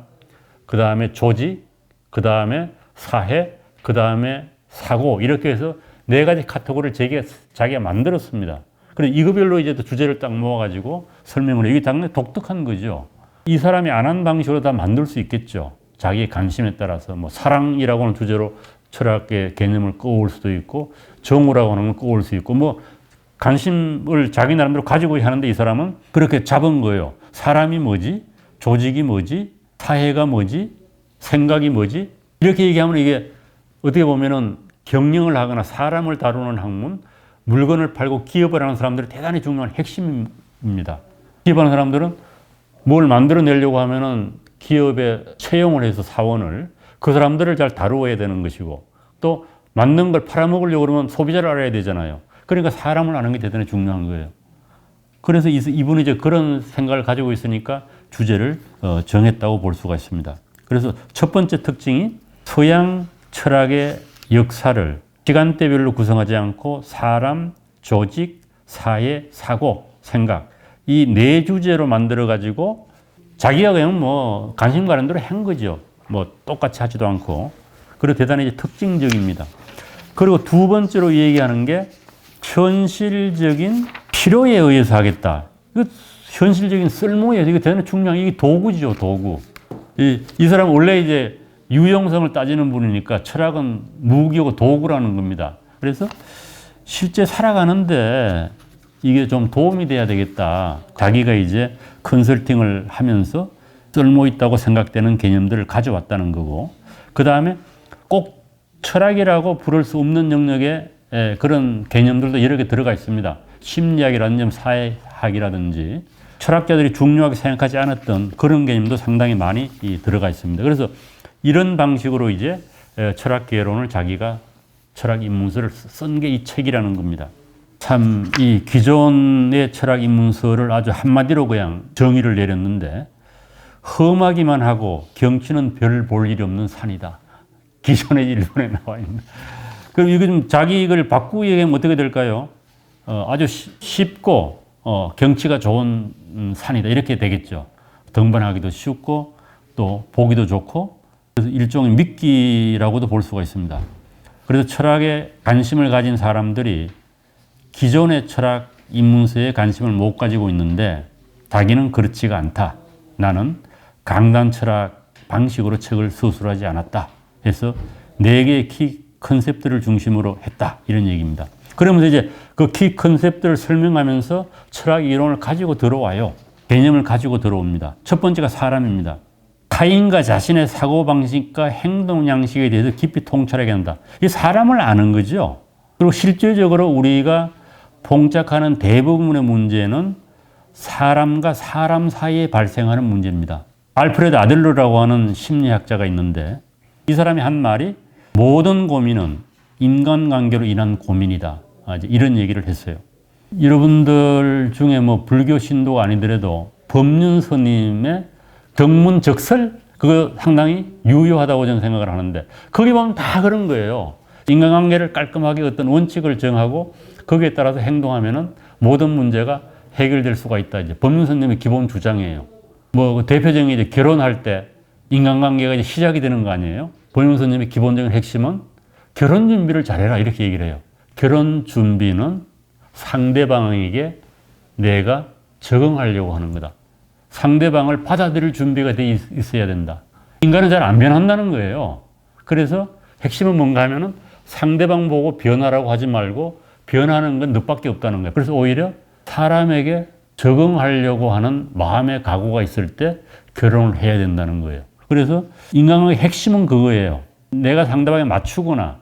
그 다음에 조직, 그 다음에 사회, 그 다음에 사고 이렇게 해서 네 가지 카테고리를 자기가 만들었습니다. 그래서 이거별로 이제 주제를 딱 모아가지고 설명을 해요. 이게 당연히 독특한 거죠. 이 사람이 안 한 방식으로 다 만들 수 있겠죠. 자기의 관심에 따라서 뭐 사랑이라고 하는 주제로 철학의 개념을 꺼올 수도 있고 정오라고 하는 걸 꺼올 수 있고 뭐 관심을 자기 나름대로 가지고 하는데 이 사람은 그렇게 잡은 거예요. 사람이 뭐지? 조직이 뭐지? 사회가 뭐지? 생각이 뭐지? 이렇게 얘기하면 이게 어떻게 보면은 경영을 하거나 사람을 다루는 학문, 물건을 팔고 기업을 하는 사람들이 대단히 중요한 핵심입니다. 기업하는 사람들은 뭘 만들어내려고 하면은 기업에 채용을 해서 사원을 그 사람들을 잘 다루어야 되는 것이고 또 맞는 걸 팔아먹으려고 그러면 소비자를 알아야 되잖아요. 그러니까 사람을 아는 게 대단히 중요한 거예요. 그래서 이분이 이제 그런 생각을 가지고 있으니까 주제를 정했다고 볼 수가 있습니다. 그래서 첫 번째 특징이 서양 철학의 역사를 시간대별로 구성하지 않고 사람, 조직, 사회, 사고, 생각 이 네 주제로 만들어 가지고 자기가 그냥 뭐 관심 가는 대로 한 거죠. 뭐 똑같이 하지도 않고. 그리고 대단히 특징적입니다. 그리고 두 번째로 얘기하는 게 현실적인 필요에 의해서 하겠다. 이거 현실적인 쓸모예요. 이게 대단히 중요한 이게 도구죠, 도구. 이 사람은 원래 이제 유용성을 따지는 분이니까 철학은 무기고 도구라는 겁니다. 그래서 실제 살아가는데 이게 좀 도움이 돼야 되겠다. 자기가 이제 컨설팅을 하면서 쓸모 있다고 생각되는 개념들을 가져왔다는 거고, 그 다음에 꼭 철학이라고 부를 수 없는 영역에 그런 개념들도 여러 개 들어가 있습니다. 심리학이라든지 사회학이라든지 철학자들이 중요하게 생각하지 않았던 그런 개념도 상당히 많이 들어가 있습니다. 그래서 이런 방식으로 이제 철학 개론을 자기가 철학 입문서를 쓴 게 이 책이라는 겁니다. 참 이 기존의 철학 입문서를 아주 한마디로 그냥 정의를 내렸는데 험하기만 하고 경치는 별 볼 일이 없는 산이다. 기존의 일본에 나와 있는. 그럼 이거 좀 자기 이걸 바꾸고 얘기하면 어떻게 될까요? 아주 쉽고 경치가 좋은 산이다. 이렇게 되겠죠. 등반하기도 쉽고 또 보기도 좋고 그래서 일종의 미끼라고도 볼 수가 있습니다. 그래서 철학에 관심을 가진 사람들이 기존의 철학 입문서에 관심을 못 가지고 있는데 자기는 그렇지가 않다. 나는 강단 철학 방식으로 책을 서술하지 않았다. 해서 4개의 키 컨셉들을 중심으로 했다. 이런 얘기입니다. 그러면서 이제 그 키 컨셉들을 설명하면서 철학 이론을 가지고 들어와요. 개념을 가지고 들어옵니다. 첫 번째가 사람입니다. 타인과 자신의 사고방식과 행동 양식에 대해서 깊이 통찰하게 한다. 이 사람을 아는 거죠. 그리고 실질적으로 우리가 봉착하는 대부분의 문제는 사람과 사람 사이에 발생하는 문제입니다. 알프레드 아들러라고 하는 심리학자가 있는데 이 사람이 한 말이 모든 고민은 인간관계로 인한 고민이다. 이런 얘기를 했어요. 여러분들 중에 뭐 불교 신도가 아니더라도 법륜 스님의 경문적설 그거 상당히 유효하다고 저는 생각을 하는데 거기 보면 다 그런 거예요. 인간관계를 깔끔하게 어떤 원칙을 정하고 거기에 따라서 행동하면은 모든 문제가 해결될 수가 있다. 이제 법륜 스님의 기본 주장이에요. 뭐 대표적인 이제 결혼할 때 인간관계가 이제 시작이 되는 거 아니에요? 법륜 스님의 기본적인 핵심은 결혼 준비를 잘해라 이렇게 얘기를 해요. 결혼 준비는 상대방에게 내가 적응하려고 하는 거다. 상대방을 받아들일 준비가 돼 있어야 된다. 인간은 잘 안 변한다는 거예요. 그래서 핵심은 뭔가 하면은 상대방 보고 변하라고 하지 말고 변하는 건 너밖에 없다는 거예요. 그래서 오히려 사람에게 적응하려고 하는 마음의 각오가 있을 때 결혼을 해야 된다는 거예요. 그래서 인간관계의 핵심은 그거예요. 내가 상대방에 맞추거나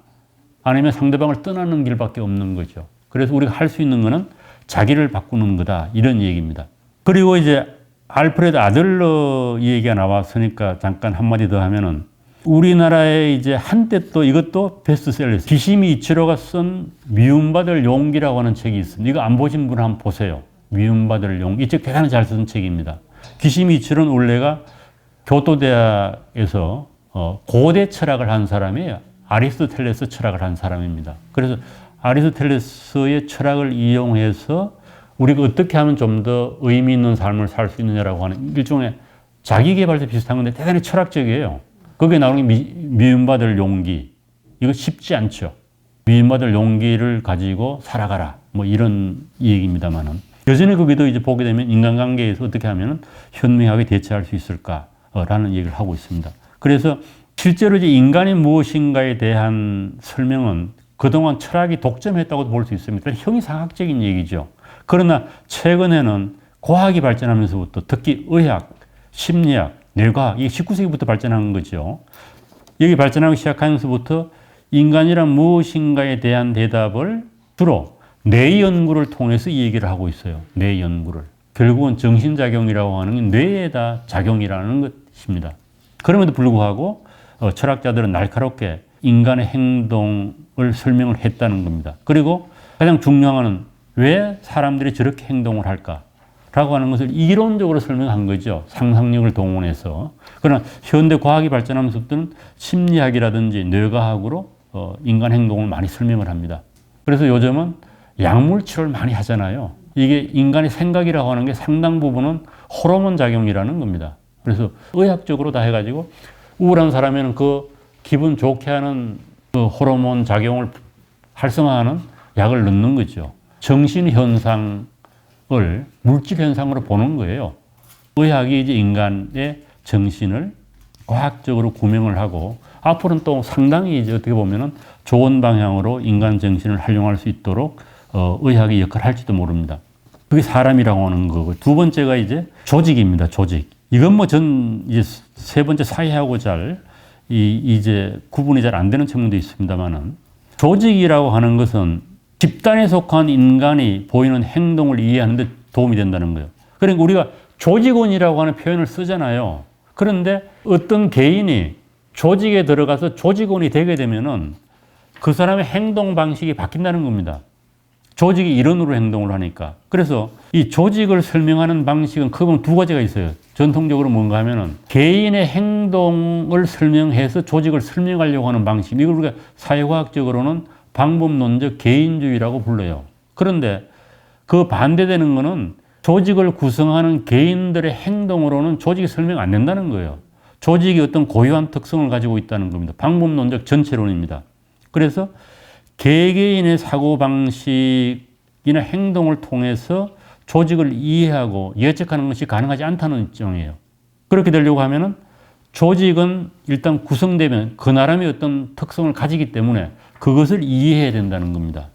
아니면 상대방을 떠나는 길밖에 없는 거죠. 그래서 우리가 할 수 있는 거는 자기를 바꾸는 거다. 이런 얘기입니다. 그리고 이제 알프레드 아들러 얘기가 나왔으니까 잠깐 한마디 더 하면은 우리나라에 이제 한때 또 이것도 베스트셀러였어요. 기시미 이치로가 쓴 미움받을 용기라고 하는 책이 있습니다. 이거 안 보신 분 한번 보세요. 미움받을 용기. 이 책 대단히 잘 쓴 책입니다. 기시미 이치로는 원래가 교토대학에서 고대 철학을 한 사람이에요. 아리스토텔레스 철학을 한 사람입니다. 그래서 아리스토텔레스의 철학을 이용해서 우리가 어떻게 하면 좀 더 의미 있는 삶을 살 수 있느냐라고 하는 일종의 자기계발서 비슷한 건데 대단히 철학적이에요. 거기에 나오는 게 미움받을 용기. 이거 쉽지 않죠. 미움받을 용기를 가지고 살아가라. 뭐 이런 얘기입니다만은. 여전히 거기도 이제 보게 되면 인간관계에서 어떻게 하면 현명하게 대처할 수 있을까라는 얘기를 하고 있습니다. 그래서 실제로 이제 인간이 무엇인가에 대한 설명은 그동안 철학이 독점했다고 볼 수 있습니다. 형이상학적인 얘기죠. 그러나 최근에는 과학이 발전하면서부터 특히 의학, 심리학, 뇌과학, 이게 19세기부터 발전한 거죠. 여기 발전하기 시작하면서부터 인간이란 무엇인가에 대한 대답을 주로 뇌 연구를 통해서 얘기를 하고 있어요. 뇌 연구를. 결국은 정신작용이라고 하는 게 뇌에다 작용이라는 것입니다. 그럼에도 불구하고 철학자들은 날카롭게 인간의 행동을 설명을 했다는 겁니다. 그리고 가장 중요한 것은 왜 사람들이 저렇게 행동을 할까? 라고 하는 것을 이론적으로 설명한 거죠. 상상력을 동원해서. 그러나 현대 과학이 발전하면서부터는 심리학이라든지 뇌과학으로 인간 행동을 많이 설명을 합니다. 그래서 요즘은 약물 치료를 많이 하잖아요. 이게 인간의 생각이라고 하는 게 상당 부분은 호르몬 작용이라는 겁니다. 그래서 의학적으로 다 해가지고 우울한 사람에는 그 기분 좋게 하는 그 호르몬 작용을 활성화하는 약을 넣는 거죠. 정신 현상을 물질 현상으로 보는 거예요. 의학이 이제 인간의 정신을 과학적으로 구명을 하고 앞으로는 또 상당히 이제 어떻게 보면은 좋은 방향으로 인간 정신을 활용할 수 있도록 의학이 역할을 할지도 모릅니다. 그게 사람이라고 하는 거고 두 번째가 이제 조직입니다. 조직. 이건 뭐 전 이제 세 번째 사회하고 잘 이제 구분이 잘 안 되는 측면도 있습니다만은 조직이라고 하는 것은 집단에 속한 인간이 보이는 행동을 이해하는 데 도움이 된다는 거예요. 그러니까 우리가 조직원이라고 하는 표현을 쓰잖아요. 그런데 어떤 개인이 조직에 들어가서 조직원이 되게 되면은 그 사람의 행동 방식이 바뀐다는 겁니다. 조직이 일원으로 행동을 하니까. 그래서 이 조직을 설명하는 방식은 크게 두 가지가 있어요. 전통적으로 뭔가 하면은 개인의 행동을 설명해서 조직을 설명하려고 하는 방식. 이걸 우리가 사회과학적으로는 방법론적 개인주의라고 불러요. 그런데 그 반대되는 거는 조직을 구성하는 개인들의 행동으로는 조직이 설명 안 된다는 거예요. 조직이 어떤 고유한 특성을 가지고 있다는 겁니다. 방법론적 전체론입니다. 그래서 개개인의 사고방식이나 행동을 통해서 조직을 이해하고 예측하는 것이 가능하지 않다는 입장이에요. 그렇게 되려고 하면은 조직은 일단 구성되면 그 나름의 어떤 특성을 가지기 때문에 그것을 이해해야 된다는 겁니다.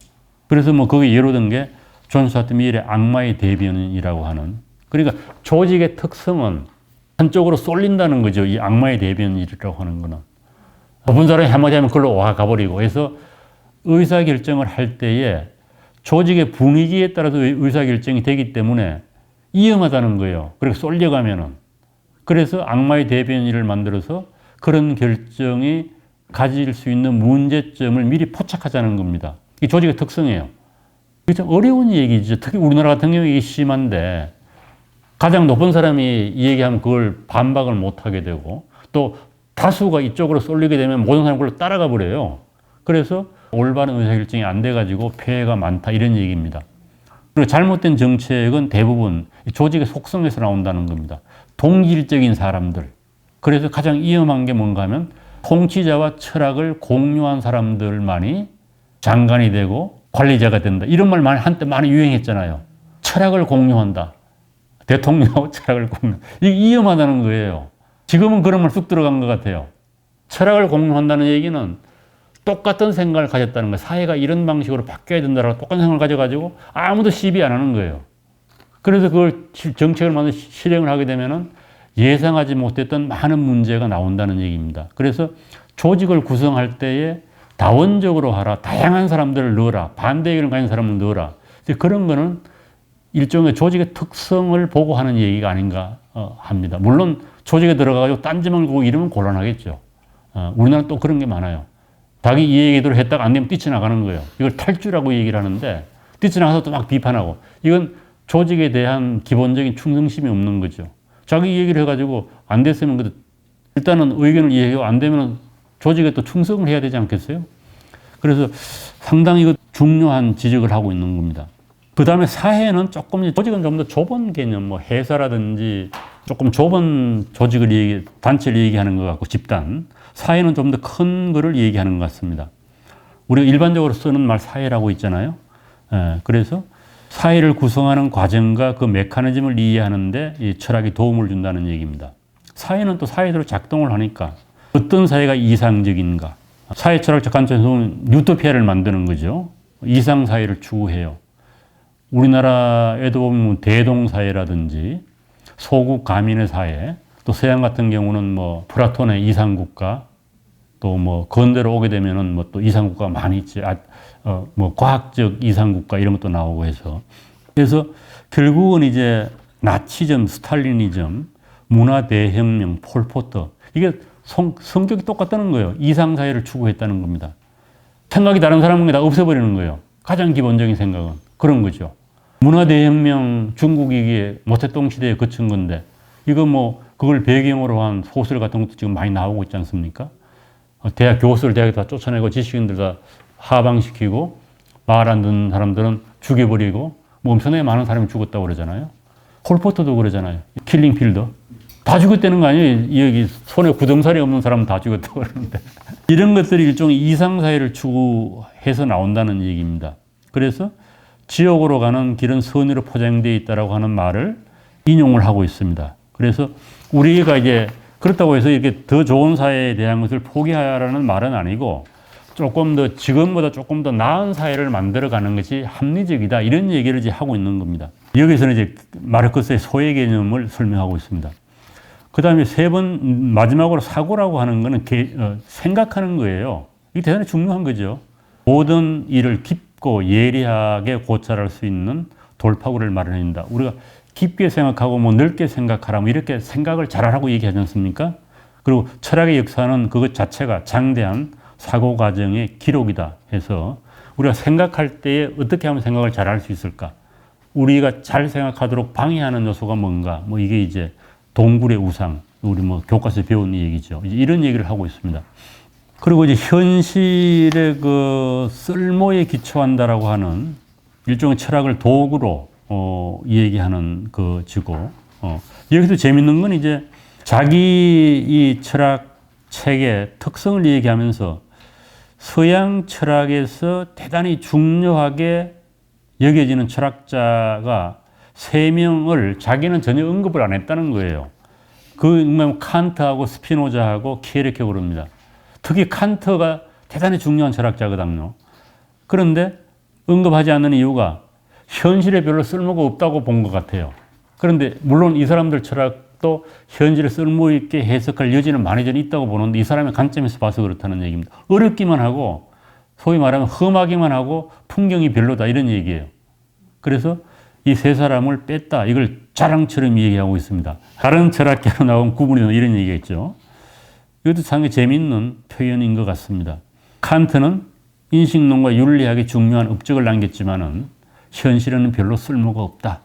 그래서 뭐 거기 예로 든 게 존 스튜어트 밀의 악마의 대변이라고 하는, 그러니까 조직의 특성은 한쪽으로 쏠린다는 거죠. 이 악마의 대변이라고 하는 거는. 어떤 사람이 한마디 하면 그걸로 와 가버리고 해서 의사결정을 할 때에 조직의 분위기에 따라서 의사결정이 되기 때문에 위험하다는 거예요. 그렇게 쏠려가면은. 그래서 악마의 대변인을 만들어서 그런 결정이 가질 수 있는 문제점을 미리 포착하자는 겁니다. 이 조직의 특성이에요. 이게 참 어려운 얘기죠. 특히 우리나라 같은 경우에 이게 심한데 가장 높은 사람이 이 얘기하면 그걸 반박을 못 하게 되고 또 다수가 이쪽으로 쏠리게 되면 모든 사람이 그걸 따라가 버려요. 그래서 올바른 의사결정이 안 돼가지고 폐해가 많다 이런 얘기입니다. 그리고 잘못된 정책은 대부분 조직의 속성에서 나온다는 겁니다. 동질적인 사람들. 그래서 가장 위험한 게 뭔가 하면 통치자와 철학을 공유한 사람들만이 장관이 되고 관리자가 된다. 이런 말 한때 많이 유행했잖아요. 철학을 공유한다. 대통령하고 철학을 공유. 이게 위험하다는 거예요. 지금은 그런 말 쑥 들어간 것 같아요. 철학을 공유한다는 얘기는 똑같은 생각을 가졌다는 거예요. 사회가 이런 방식으로 바뀌어야 된다라고 똑같은 생각을 가져가지고 아무도 시비 안 하는 거예요. 그래서 그걸 정책을 만들어 실행을 하게 되면은 예상하지 못했던 많은 문제가 나온다는 얘기입니다. 그래서 조직을 구성할 때에 다원적으로 하라. 다양한 사람들을 넣어라. 반대 의견을 가진 사람을 넣어라. 그런 거는 일종의 조직의 특성을 보고 하는 얘기가 아닌가 합니다. 물론 조직에 들어가가지고 딴지만 보고 이러면 곤란하겠죠. 우리나라는 또 그런 게 많아요. 자기 이 얘기대로 했다가 안 되면 뛰쳐나가는 거예요. 이걸 탈주라고 얘기를 하는데 뛰쳐나가서 또 막 비판하고 이건 조직에 대한 기본적인 충성심이 없는 거죠. 자기 얘기를 해가지고 안 됐으면 일단은 의견을 이해하고 안 되면 조직에 또 충성을 해야 되지 않겠어요? 그래서 상당히 이거 중요한 지적을 하고 있는 겁니다. 그 다음에 사회는 조금, 조직은 좀 더 좁은 개념, 뭐 회사라든지 조금 좁은 조직을 단체를 얘기하는 것 같고 집단. 사회는 좀 더 큰 거를 얘기하는 것 같습니다. 우리가 일반적으로 쓰는 말 사회라고 있잖아요. 그래서 사회를 구성하는 과정과 그 메커니즘을 이해하는데 이 철학이 도움을 준다는 얘기입니다. 사회는 또 사회대로 작동을 하니까 어떤 사회가 이상적인가. 사회 철학적 관점에서는 유토피아를 만드는 거죠. 이상 사회를 추구해요. 우리나라에도 보면 대동사회라든지 소국 가민의 사회, 또 서양 같은 경우는 뭐 플라톤의 이상국가, 또 뭐 건대로 오게 되면은 뭐 또 이상국가가 많이 있지. 뭐 과학적 이상국가 이런 것도 나오고 해서. 그래서 결국은 이제 나치즘, 스탈리니즘, 문화대혁명, 폴포터 이게 성격이 똑같다는 거예요. 이상사회를 추구했다는 겁니다. 생각이 다른 사람은 다 없애버리는 거예요. 가장 기본적인 생각은 그런 거죠. 문화대혁명 중국이 이게 모태동 시대에 거친 건데 이거 뭐 그걸 배경으로 한 소설 같은 것도 지금 많이 나오고 있지 않습니까? 대학 교수를 대학에 다 쫓아내고 지식인들 다 하방시키고 말 안 듣는 사람들은 죽여버리고 뭐 엄청나게 많은 사람이 죽었다고 그러잖아요. 폴포트도 그러잖아요. 킬링필더. 다 죽었다는 거 아니에요? 여기 손에 굳음살이 없는 사람은 다 죽었다고 그러는데. 이런 것들이 일종의 이상사회를 추구해서 나온다는 얘기입니다. 그래서 지옥으로 가는 길은 선의로 포장되어 있다라고 하는 말을 인용을 하고 있습니다. 그래서 우리가 이제 그렇다고 해서 이렇게 더 좋은 사회에 대한 것을 포기하라는 말은 아니고 조금 더 지금보다 조금 더 나은 사회를 만들어가는 것이 합리적이다 이런 얘기를 이제 하고 있는 겁니다. 여기서는 이제 마르크스의 소외 개념을 설명하고 있습니다. 그 다음에 마지막으로 사고라고 하는 거는 생각하는 거예요. 이게 대단히 중요한 거죠. 모든 일을 깊고 예리하게 고찰할 수 있는 돌파구를 마련한다. 우리가 깊게 생각하고 뭐 넓게 생각하라 뭐 이렇게 생각을 잘하라고 얘기하지 않습니까? 그리고 철학의 역사는 그것 자체가 장대한 사고 과정의 기록이다 해서 우리가 생각할 때에 어떻게 하면 생각을 잘할 수 있을까? 우리가 잘 생각하도록 방해하는 요소가 뭔가? 뭐 이게 이제 동굴의 우상, 우리 뭐 교과서에 배운 얘기죠. 이제 이런 얘기를 하고 있습니다. 그리고 이제 현실의 그 쓸모에 기초한다라고 하는 일종의 철학을 도구로 얘기하는 그 지고 여기서 재밌는 건 이제 자기 이 철학 책의 특성을 얘기하면서 서양 철학에서 대단히 중요하게 여겨지는 철학자가 3명을 자기는 전혀 언급을 안 했다는 거예요. 그 칸트하고 스피노자하고 키에르케고르입니다. 특히 칸트가 대단히 중요한 철학자거든요. 그런데 언급하지 않는 이유가 현실에 별로 쓸모가 없다고 본 것 같아요. 그런데 물론 이 사람들 철학도 현실에 쓸모 있게 해석할 여지는 많이 전 있다고 보는데 이 사람의 관점에서 봐서 그렇다는 얘기입니다. 어렵기만 하고 소위 말하면 험하기만 하고 풍경이 별로다 이런 얘기예요. 그래서 이 3사람을 뺐다. 이걸 자랑처럼 얘기하고 있습니다. 다른 철학계로 나온 구분이 이런 얘기가 있죠. 이것도 상당히 재미있는 표현인 것 같습니다. 칸트는 인식론과 윤리학에 중요한 업적을 남겼지만은 현실에는 별로 쓸모가 없다.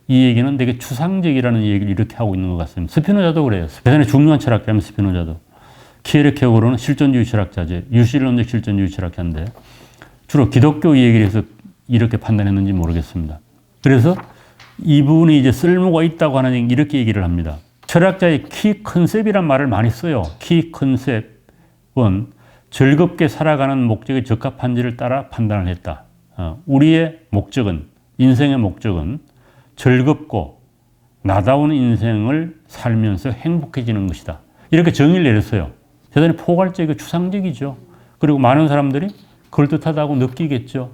이 얘기는 되게 추상적이라는 얘기를 이렇게 하고 있는 것 같습니다. 스피노자도 그래요. 대단히 중요한 철학자면 스피노자도. 키에르케고르는 실존주의 철학자죠. 유실론적 실존주의 철학자인데 주로 기독교 얘기를 해서 이렇게 판단했는지 모르겠습니다. 그래서 이분이 이제 쓸모가 있다고 하는 이렇게 얘기를 합니다. 철학자의 키 컨셉이란 말을 많이 써요. 키 컨셉은 즐겁게 살아가는 목적에 적합한지를 따라 판단을 했다. 우리의 목적은, 인생의 목적은 즐겁고 나다운 인생을 살면서 행복해지는 것이다. 이렇게 정의를 내렸어요. 대단히 포괄적이고 추상적이죠. 그리고 많은 사람들이 그럴듯하다고 느끼겠죠.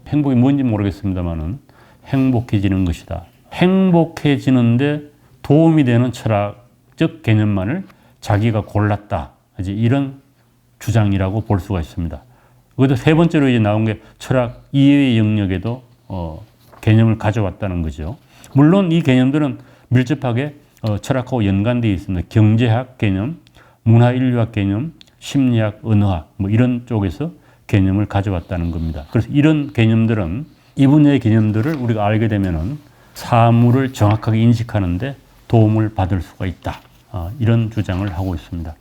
행복이 뭔지 모르겠습니다만은 행복해지는 것이다. 행복해지는데 도움이 되는 철학적 개념만을 자기가 골랐다. 이제 이런 주장이라고 볼 수가 있습니다. 그것도 세 번째로 이제 나온 게 철학 이외의 영역에도 개념을 가져왔다는 거죠. 물론 이 개념들은 밀접하게 철학하고 연관되어 있습니다. 경제학 개념, 문화인류학 개념, 심리학, 언어학 뭐 이런 쪽에서 개념을 가져왔다는 겁니다. 그래서 이런 개념들은 이 분야의 개념들을 우리가 알게 되면은 사물을 정확하게 인식하는데 도움을 받을 수가 있다. 이런 주장을 하고 있습니다.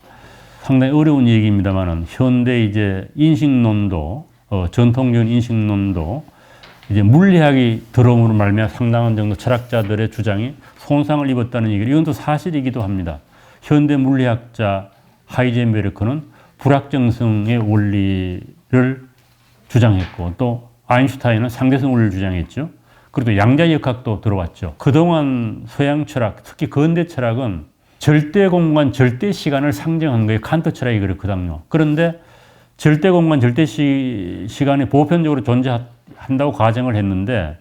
상당히 어려운 얘기입니다만은 현대 이제 인식론도 전통적인 인식론도 이제 물리학이 들어옴으로 말미암아 상당한 정도 철학자들의 주장이 손상을 입었다는 얘기를 이건 또 사실이기도 합니다. 현대 물리학자 하이젠베르크는 불확정성의 원리를 주장했고 또 아인슈타인은 상대성 원리를 주장했죠. 그리고 양자역학도 들어왔죠. 그동안 서양 철학, 특히 근대 철학은 절대 공간, 절대 시간을 상정한 거예요. 칸트 철학이 그렇거든요. 그런데 절대 공간, 절대 시간이 보편적으로 존재한다고 가정을 했는데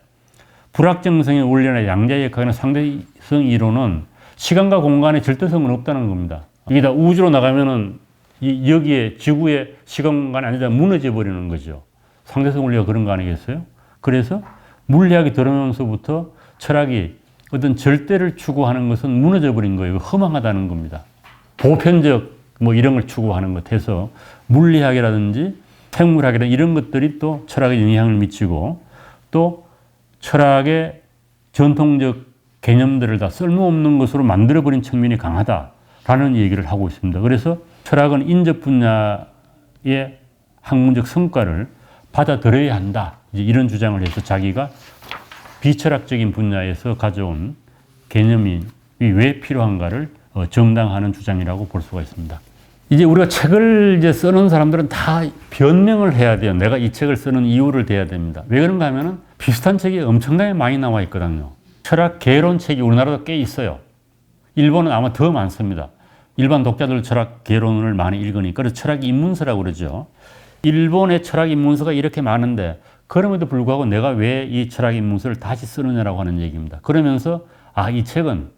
불확정성의 원리나 양자역학이나 상대성 이론은 시간과 공간의 절대성은 없다는 겁니다. 이게 다 우주로 나가면은 여기에 지구의 시간 공간이 아니다 무너져 버리는 거죠. 상대성 원리가 그런 거 아니겠어요? 그래서 물리학이 들어오면서부터 철학이 어떤 절대를 추구하는 것은 무너져 버린 거예요. 허망하다는 겁니다. 보편적 뭐 이런 걸 추구하는 것 해서 물리학이라든지 생물학이라든지 이런 것들이 또 철학에 영향을 미치고 또 철학의 전통적 개념들을 다 쓸모없는 것으로 만들어버린 측면이 강하다라는 얘기를 하고 있습니다. 그래서 철학은 인접 분야의 학문적 성과를 받아들여야 한다. 이제 이런 주장을 해서 자기가 비철학적인 분야에서 가져온 개념이 왜 필요한가를 정당화하는 주장이라고 볼 수가 있습니다. 이제 우리가 책을 이제 쓰는 사람들은 다 변명을 해야 돼요. 내가 이 책을 쓰는 이유를 대야 됩니다. 왜 그런가 하면은 비슷한 책이 엄청나게 많이 나와 있거든요. 철학 개론 책이 우리나라도 꽤 있어요. 일본은 아마 더 많습니다. 일반 독자들 철학 개론을 많이 읽으니까 그래서 철학 입문서라고 그러죠. 일본의 철학 입문서가 이렇게 많은데 그럼에도 불구하고 내가 왜 이 철학 입문서를 다시 쓰느냐라고 하는 얘기입니다. 그러면서 이 책은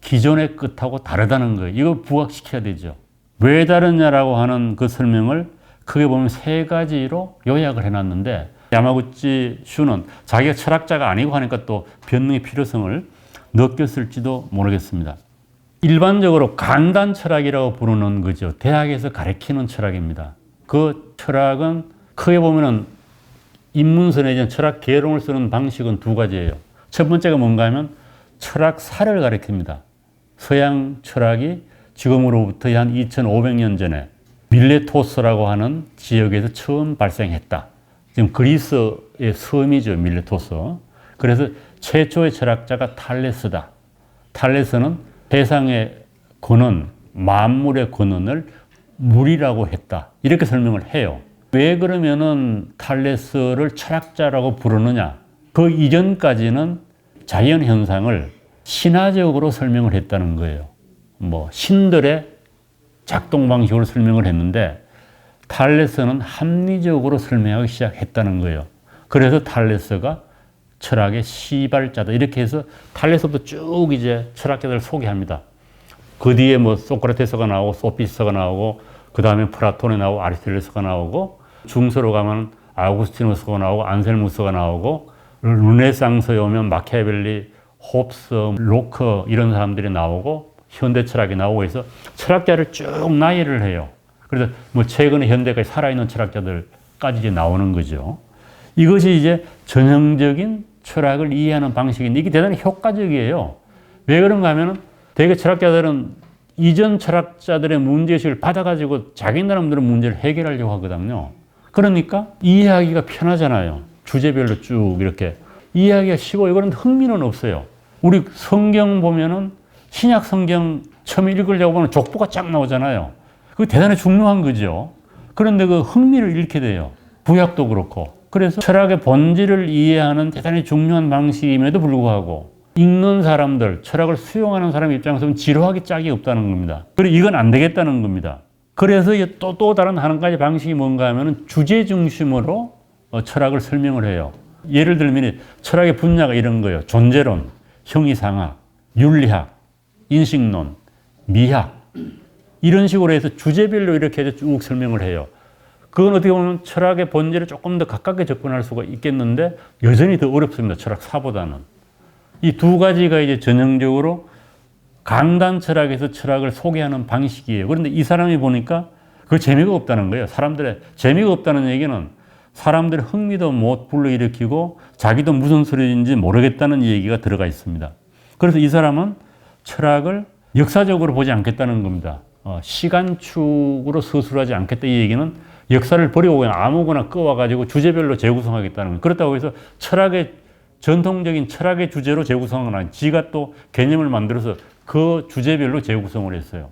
기존의 것하고 다르다는 거예요. 이거 부각시켜야 되죠. 왜 다르냐라고 하는 그 설명을 크게 보면 세 가지로 요약을 해놨는데 야마구치 슈는 자기가 철학자가 아니고 하니까 또 변명의 필요성을 느꼈을지도 모르겠습니다. 일반적으로 강단 철학이라고 부르는 거죠. 대학에서 가르치는 철학입니다. 그 철학은 크게 보면은 입문서 내지는 철학 개론을 쓰는 방식은 두 가지예요. 첫 번째가 뭔가 하면 철학사를 가르칩니다. 서양 철학이 지금으로부터 한 2500년 전에 밀레토스라고 하는 지역에서 처음 발생했다. 지금 그리스의 섬이죠, 밀레토스. 그래서 최초의 철학자가 탈레스다. 탈레스는 세상의 근원, 만물의 근원을 물이라고 했다. 이렇게 설명을 해요. 왜 그러면은 탈레스를 철학자라고 부르느냐? 그 이전까지는 자연 현상을 신화적으로 설명을 했다는 거예요. 뭐 신들의 작동 방식으로 설명을 했는데 탈레스는 합리적으로 설명하기 시작했다는 거예요. 그래서 탈레스가 철학의 시발자다. 이렇게 해서 탈레스부터 쭉 이제 철학자들을 소개합니다. 그 뒤에 뭐 소크라테스가 나오고 소피스가 나오고 그 다음에 플라톤이 나오고 아리스토텔레스가 나오고 중세로 가면 아우구스티누스가 나오고 안셀무스가 나오고 르네상스에 오면 마키아벨리, 홉스, 로커 이런 사람들이 나오고 현대 철학이 나오고 해서 철학자를 쭉 나열을 해요. 그래서 뭐 최근에 현대까지 살아있는 철학자들까지 이제 나오는 거죠. 이것이 이제 전형적인 철학을 이해하는 방식인데 이게 대단히 효과적이에요. 왜 그런가 하면은 대개 철학자들은 이전 철학자들의 문제의식을 받아가지고 자기 나름대로 문제를 해결하려고 하거든요. 그러니까 이해하기가 편하잖아요. 주제별로 쭉 이렇게. 이해하기가 쉽고 이거는 흥미는 없어요. 우리 성경 보면은 신약 성경 처음 읽으려고 하면 족보가 쫙 나오잖아요. 그게 대단히 중요한 거죠. 그런데 그 흥미를 잃게 돼요. 구약도 그렇고. 그래서 철학의 본질을 이해하는 대단히 중요한 방식임에도 불구하고 읽는 사람들, 철학을 수용하는 사람 입장에서는 지루하기 짝이 없다는 겁니다. 그리고 이건 안 되겠다는 겁니다. 그래서 또 다른 한 가지 방식이 뭔가 하면 주제 중심으로 철학을 설명을 해요. 예를 들면 철학의 분야가 이런 거예요. 존재론, 형이상학, 윤리학, 인식론, 미학 이런 식으로 해서 주제별로 이렇게 해서 쭉 설명을 해요. 그건 어떻게 보면 철학의 본질에 조금 더 가깝게 접근할 수가 있겠는데 여전히 더 어렵습니다. 철학 사보다는. 이 두 가지가 이제 전형적으로 강단 철학에서 철학을 소개하는 방식이에요. 그런데 이 사람이 보니까 그 재미가 없다는 거예요. 사람들의 재미가 없다는 얘기는 사람들의 흥미도 못 불러일으키고 자기도 무슨 소리인지 모르겠다는 얘기가 들어가 있습니다. 그래서 이 사람은 철학을 역사적으로 보지 않겠다는 겁니다. 시간축으로 서술하지 않겠다 이 얘기는 역사를 버리고 그냥 아무거나 꺼와가지고 주제별로 재구성하겠다는 거예요. 그렇다고 해서 철학의 전통적인 철학의 주제로 재구성은 아니고 지가 또 개념을 만들어서 그 주제별로 재구성을 했어요.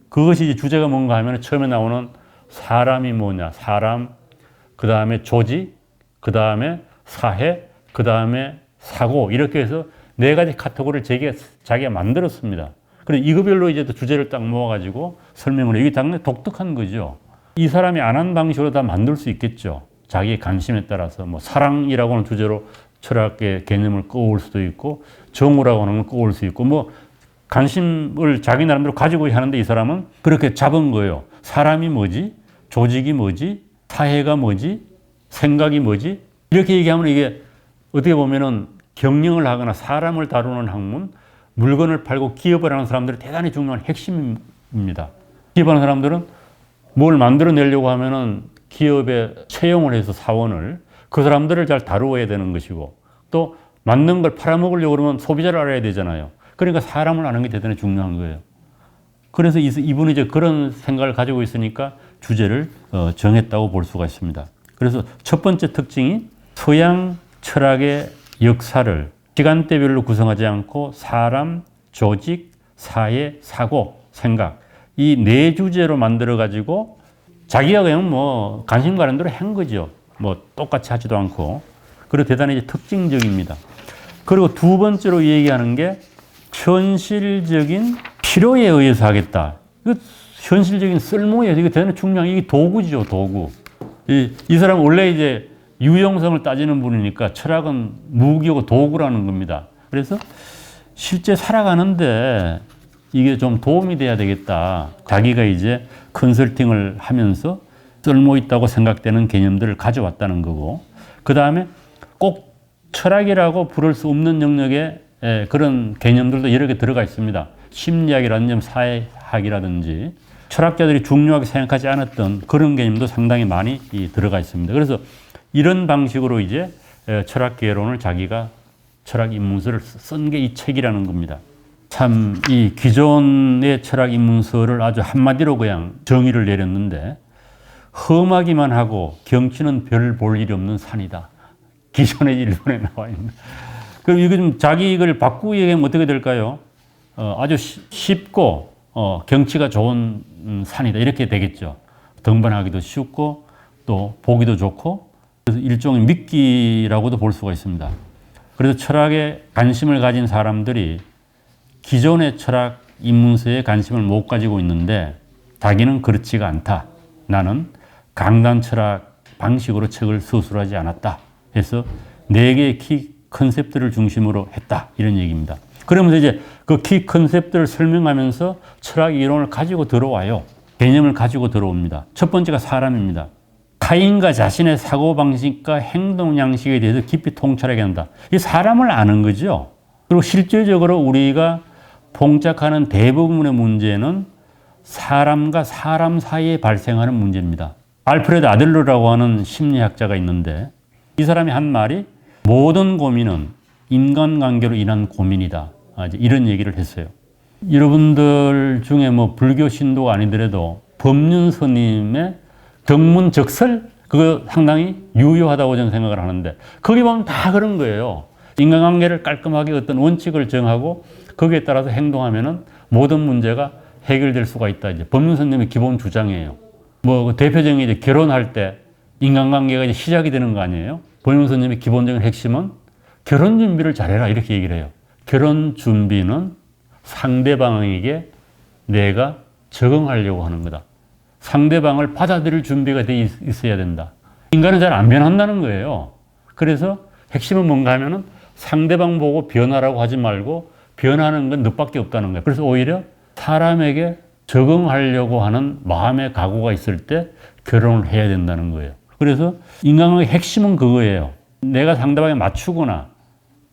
그것이 이제 주제가 뭔가 하면 처음에 나오는 사람이 뭐냐, 사람, 그 다음에 조직, 그 다음에 사회, 그 다음에 사고 이렇게 해서 네 가지 카테고리를 자기가 만들었습니다. 그래서 이거별로 이제 또 주제를 딱 모아가지고 설명을 해요. 이게 당연히 독특한 거죠. 이 사람이 안 한 방식으로 다 만들 수 있겠죠. 자기의 관심에 따라서 뭐 사랑이라고 하는 주제로 철학의 개념을 꺼올 수도 있고 정오라고 하는 걸 꺼올 수 있고 뭐 관심을 자기 나름대로 가지고 하는데 이 사람은 그렇게 잡은 거예요. 사람이 뭐지? 조직이 뭐지? 사회가 뭐지? 생각이 뭐지? 이렇게 얘기하면 이게 어떻게 보면은 경영을 하거나 사람을 다루는 학문, 물건을 팔고 기업을 하는 사람들이 대단히 중요한 핵심입니다. 기업하는 사람들은 뭘 만들어내려고 하면은 기업에 채용을 해서 사원을 그 사람들을 잘 다루어야 되는 것이고 또 맞는 걸 팔아먹으려고 그러면 소비자를 알아야 되잖아요. 그러니까 사람을 아는 게 대단히 중요한 거예요. 그래서 이분이 이제 그런 생각을 가지고 있으니까 주제를 정했다고 볼 수가 있습니다. 그래서 첫 번째 특징이 서양 철학의 역사를 시간대별로 구성하지 않고 사람, 조직, 사회, 사고, 생각 이 네 주제로 만들어 가지고 자기가 그냥 뭐 관심 가는 대로 한 거죠. 뭐 똑같이 하지도 않고. 그리고 대단히 특징적입니다. 그리고 두 번째로 얘기하는 게 현실적인 필요에 의해서 하겠다. 이거 현실적인 쓸모예요. 이게 대단히 중요한 이게 도구죠, 도구. 이 사람은 원래 이제 유용성을 따지는 분이니까 철학은 무기고 도구라는 겁니다. 그래서 실제 살아가는데 이게 좀 도움이 돼야 되겠다. 자기가 이제 컨설팅을 하면서 쓸모 있다고 생각되는 개념들을 가져왔다는 거고, 그 다음에 꼭 철학이라고 부를 수 없는 영역에 그런 개념들도 여러 개 들어가 있습니다. 심리학이라든지 사회학이라든지 철학자들이 중요하게 생각하지 않았던 그런 개념도 상당히 많이 들어가 있습니다. 그래서 이런 방식으로 이제 철학 개론을 자기가 철학 입문서를 쓴 게 이 책이라는 겁니다. 참 이 기존의 철학 입문서를 아주 한마디로 그냥 정의를 내렸는데 험하기만 하고 경치는 별 볼 일이 없는 산이다. 기존의 일본에 나와 있는. 그럼 이거 좀 자기 이걸 바꾸고 얘기하면 어떻게 될까요? 아주 쉽고 경치가 좋은 산이다. 이렇게 되겠죠. 등반하기도 쉽고 또 보기도 좋고 그래서 일종의 미끼라고도 볼 수가 있습니다. 그래서 철학에 관심을 가진 사람들이 기존의 철학 입문서에 관심을 못 가지고 있는데 자기는 그렇지가 않다. 나는 강단 철학 방식으로 책을 서술하지 않았다. 해서 네 개의 키 컨셉들을 중심으로 했다. 이런 얘기입니다. 그러면서 이제 그 키 컨셉들을 설명하면서 철학 이론을 가지고 들어와요. 개념을 가지고 들어옵니다. 첫 번째가 사람입니다. 타인과 자신의 사고방식과 행동 양식에 대해서 깊이 통찰하게 한다. 이 사람을 아는 거죠. 그리고 실질적으로 우리가 봉착하는 대부분의 문제는 사람과 사람 사이에 발생하는 문제입니다. 알프레드 아들러라고 하는 심리학자가 있는데 이 사람이 한 말이 모든 고민은 인간관계로 인한 고민이다. 이제 이런 얘기를 했어요. 여러분들 중에 뭐 불교 신도가 아니더라도 법륜 스님의 경문적설 그거 상당히 유효하다고 저는 생각을 하는데 거기 보면 다 그런 거예요. 인간관계를 깔끔하게 어떤 원칙을 정하고 거기에 따라서 행동하면은 모든 문제가 해결될 수가 있다. 이제 법륜 스님의 기본 주장이에요. 뭐 대표적인 이제 결혼할 때 인간관계가 이제 시작이 되는 거 아니에요? 법륜 스님의 기본적인 핵심은 결혼 준비를 잘해라 이렇게 얘기를 해요. 결혼 준비는 상대방에게 내가 적응하려고 하는 거다. 상대방을 받아들일 준비가 돼 있어야 된다. 인간은 잘 안 변한다는 거예요. 그래서 핵심은 뭔가 하면은 상대방 보고 변하라고 하지 말고 변하는 건 너밖에 없다는 거예요. 그래서 오히려 사람에게 적응하려고 하는 마음의 각오가 있을 때 결혼을 해야 된다는 거예요. 그래서 인간관계의 핵심은 그거예요. 내가 상대방에 맞추거나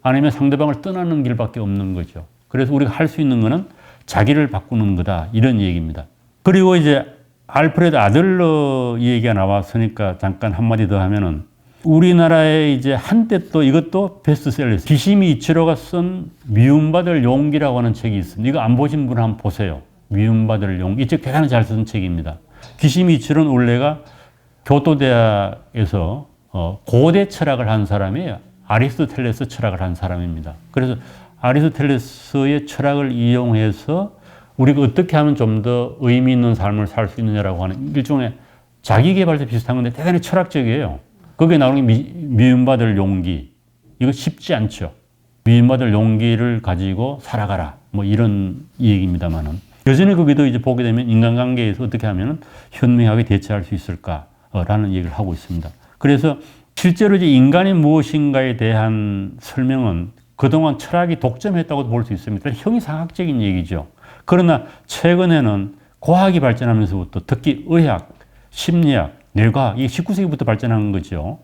아니면 상대방을 떠나는 길밖에 없는 거죠. 그래서 우리가 할 수 있는 거는 자기를 바꾸는 거다. 이런 얘기입니다. 그리고 이제 알프레드 아들러 얘기가 나왔으니까 잠깐 한마디 더 하면은 우리나라에 이제 한때 또 이것도 베스트셀러였어요. 기시미 이치로가 쓴 미움받을 용기라고 하는 책이 있습니다. 이거 안 보신 분 한번 보세요. 미움받을 용기. 이 책 대단히 잘 쓴 책입니다. 기시미 이치로는 원래가 교토대학에서 고대 철학을 한 사람이에요. 아리스토텔레스 철학을 한 사람입니다. 그래서 아리스토텔레스의 철학을 이용해서 우리가 어떻게 하면 좀 더 의미 있는 삶을 살 수 있느냐라고 하는 일종의 자기계발서 비슷한 건데 대단히 철학적이에요. 거기에 나오는 게 미움받을 용기. 이거 쉽지 않죠. 미움받을 용기를 가지고 살아가라. 뭐 이런 얘기입니다만은. 여전히 거기도 이제 보게 되면 인간관계에서 어떻게 하면 현명하게 대처할 수 있을까라는 얘기를 하고 있습니다. 그래서 실제로 이제 인간이 무엇인가에 대한 설명은 그동안 철학이 독점했다고 볼 수 있습니다. 형이상학적인 얘기죠. 그러나 최근에는 과학이 발전하면서부터 특히 의학, 심리학, 뇌과학, 이게 19세기부터 발전한 거죠.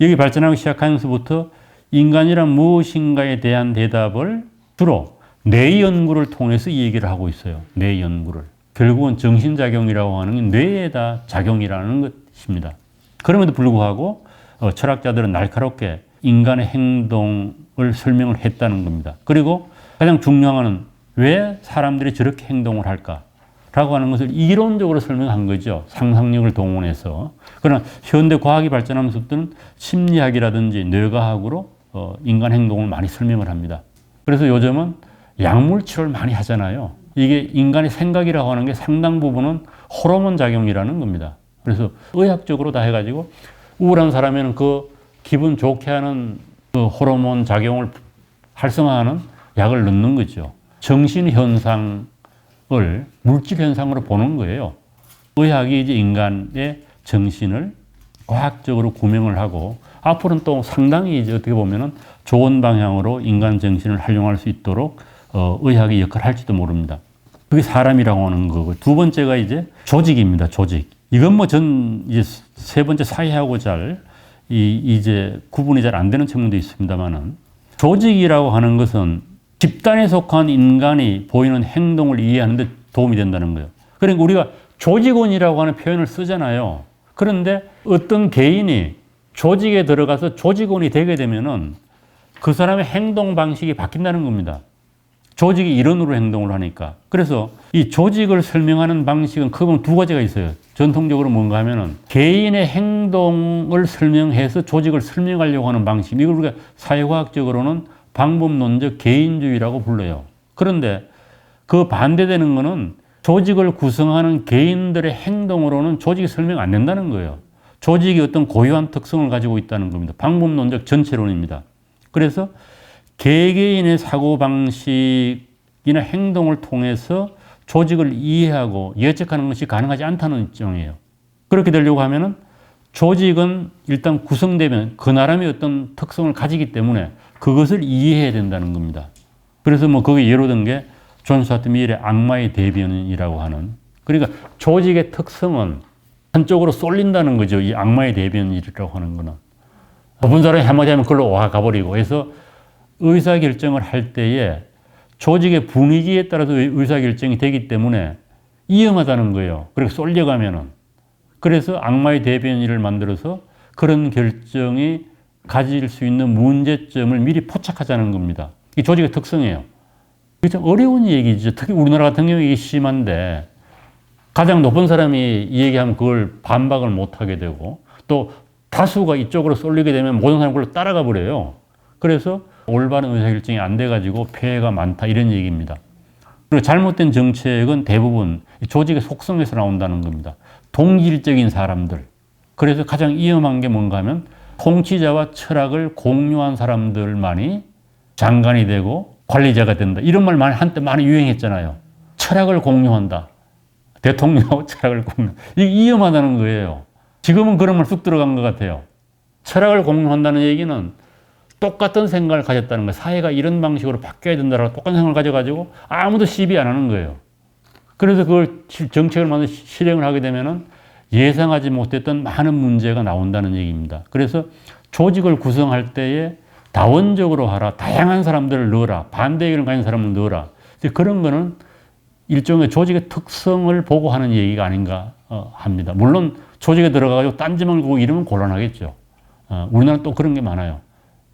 여기 발전하기 시작하면서부터 인간이란 무엇인가에 대한 대답을 주로 뇌 연구를 통해서 얘기를 하고 있어요. 뇌 연구를. 결국은 정신작용이라고 하는 게 뇌에다 작용이라는 것입니다. 그럼에도 불구하고 철학자들은 날카롭게 인간의 행동을 설명을 했다는 겁니다. 그리고 가장 중요한 것은 왜 사람들이 저렇게 행동을 할까? 라고 하는 것을 이론적으로 설명한 거죠. 상상력을 동원해서. 그러나 현대 과학이 발전하면서부터는 심리학이라든지 뇌과학으로 인간 행동을 많이 설명을 합니다. 그래서 요즘은 약물 치료를 많이 하잖아요. 이게 인간의 생각이라고 하는 게 상당 부분은 호르몬 작용이라는 겁니다. 그래서 의학적으로 다 해가지고 우울한 사람에는 그 기분 좋게 하는 그 호르몬 작용을 활성화하는 약을 넣는 거죠. 정신 현상을 물질 현상으로 보는 거예요. 의학이 이제 인간의 정신을 과학적으로 구명을 하고 앞으로는 또 상당히 이제 어떻게 보면은 좋은 방향으로 인간 정신을 활용할 수 있도록 의학이 역할을 할지도 모릅니다. 그게 사람이라고 하는 거고 두 번째가 이제 조직입니다. 조직. 이건 뭐 전 이제 세 번째 사회하고 이제 구분이 잘 안 되는 측면도 있습니다만은 조직이라고 하는 것은 집단에 속한 인간이 보이는 행동을 이해하는 데 도움이 된다는 거예요. 그러니까 우리가 조직원이라고 하는 표현을 쓰잖아요. 그런데 어떤 개인이 조직에 들어가서 조직원이 되게 되면은 그 사람의 행동 방식이 바뀐다는 겁니다. 조직이 일원으로 행동을 하니까. 그래서 이 조직을 설명하는 방식은 크게 보면 두 가지가 있어요. 전통적으로 뭔가 하면은 개인의 행동을 설명해서 조직을 설명하려고 하는 방식. 이걸 우리가 사회과학적으로는 방법론적 개인주의라고 불러요. 그런데 그 반대되는 거는 조직을 구성하는 개인들의 행동으로는 조직이 설명 안 된다는 거예요. 조직이 어떤 고유한 특성을 가지고 있다는 겁니다. 방법론적 전체론입니다. 그래서 개개인의 사고방식이나 행동을 통해서 조직을 이해하고 예측하는 것이 가능하지 않다는 입장이에요. 그렇게 되려고 하면은 조직은 일단 구성되면 그 나름의 어떤 특성을 가지기 때문에 그것을 이해해야 된다는 겁니다. 그래서 뭐 거기 예로 든 게 존 스튜어트 밀의 악마의 대변이라고 하는, 그러니까 조직의 특성은 한쪽으로 쏠린다는 거죠. 이 악마의 대변이라고 하는 거는. 어떤 사람이 한마디 하면 그걸로 와 가버리고 해서 의사결정을 할 때에 조직의 분위기에 따라서 의사결정이 되기 때문에 위험하다는 거예요. 그렇게 쏠려가면은. 그래서 악마의 대변인을 만들어서 그런 결정이 가질 수 있는 문제점을 미리 포착하자는 겁니다. 이 조직의 특성이에요. 이게 좀 어려운 얘기죠. 특히 우리나라 같은 경우에 이게 심한데 가장 높은 사람이 이 얘기하면 그걸 반박을 못 하게 되고 또 다수가 이쪽으로 쏠리게 되면 모든 사람이 그걸로 따라가 버려요. 그래서 올바른 의사결정이 안 돼가지고 폐해가 많다 이런 얘기입니다. 그리고 잘못된 정책은 대부분 조직의 속성에서 나온다는 겁니다. 동질적인 사람들. 그래서 가장 위험한 게 뭔가 하면 통치자와 철학을 공유한 사람들만이 장관이 되고 관리자가 된다. 이런 말 한때 많이 유행했잖아요. 철학을 공유한다. 대통령하고 철학을 공유. 이게 위험하다는 거예요. 지금은 그런 말 쑥 들어간 것 같아요. 철학을 공유한다는 얘기는 똑같은 생각을 가졌다는 거예요. 사회가 이런 방식으로 바뀌어야 된다라고 똑같은 생각을 가져가지고 아무도 시비 안 하는 거예요. 그래서 그걸 정책을 만들어 실행을 하게 되면은 예상하지 못했던 많은 문제가 나온다는 얘기입니다. 그래서 조직을 구성할 때에 다원적으로 하라. 다양한 사람들을 넣어라. 반대 의견을 가진 사람을 넣어라. 그런 거는 일종의 조직의 특성을 보고 하는 얘기가 아닌가 합니다. 물론 조직에 들어가가지고 딴지만 보고 이러면 곤란하겠죠. 우리나라는 또 그런 게 많아요.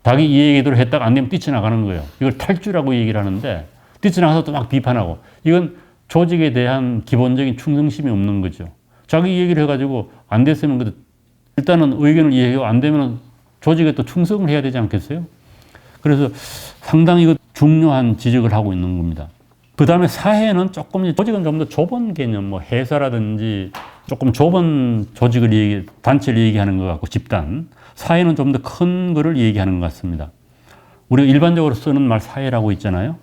자기 이 얘기대로 했다가 안 되면 뛰쳐나가는 거예요. 이걸 탈주라고 얘기를 하는데 뛰쳐나가서 또 막 비판하고 이건 조직에 대한 기본적인 충성심이 없는 거죠. 자기 얘기를 해가지고 안 됐으면 일단은 의견을 이해하고 안 되면 조직에 또 충성을 해야 되지 않겠어요? 그래서 상당히 이거 중요한 지적을 하고 있는 겁니다. 그 다음에 사회는 조금, 조직은 좀 더 좁은 개념, 뭐 회사라든지 조금 좁은 조직을 단체를 얘기하는 것 같고 집단. 사회는 좀 더 큰 거를 얘기하는 것 같습니다. 우리가 일반적으로 쓰는 말 사회라고 있잖아요.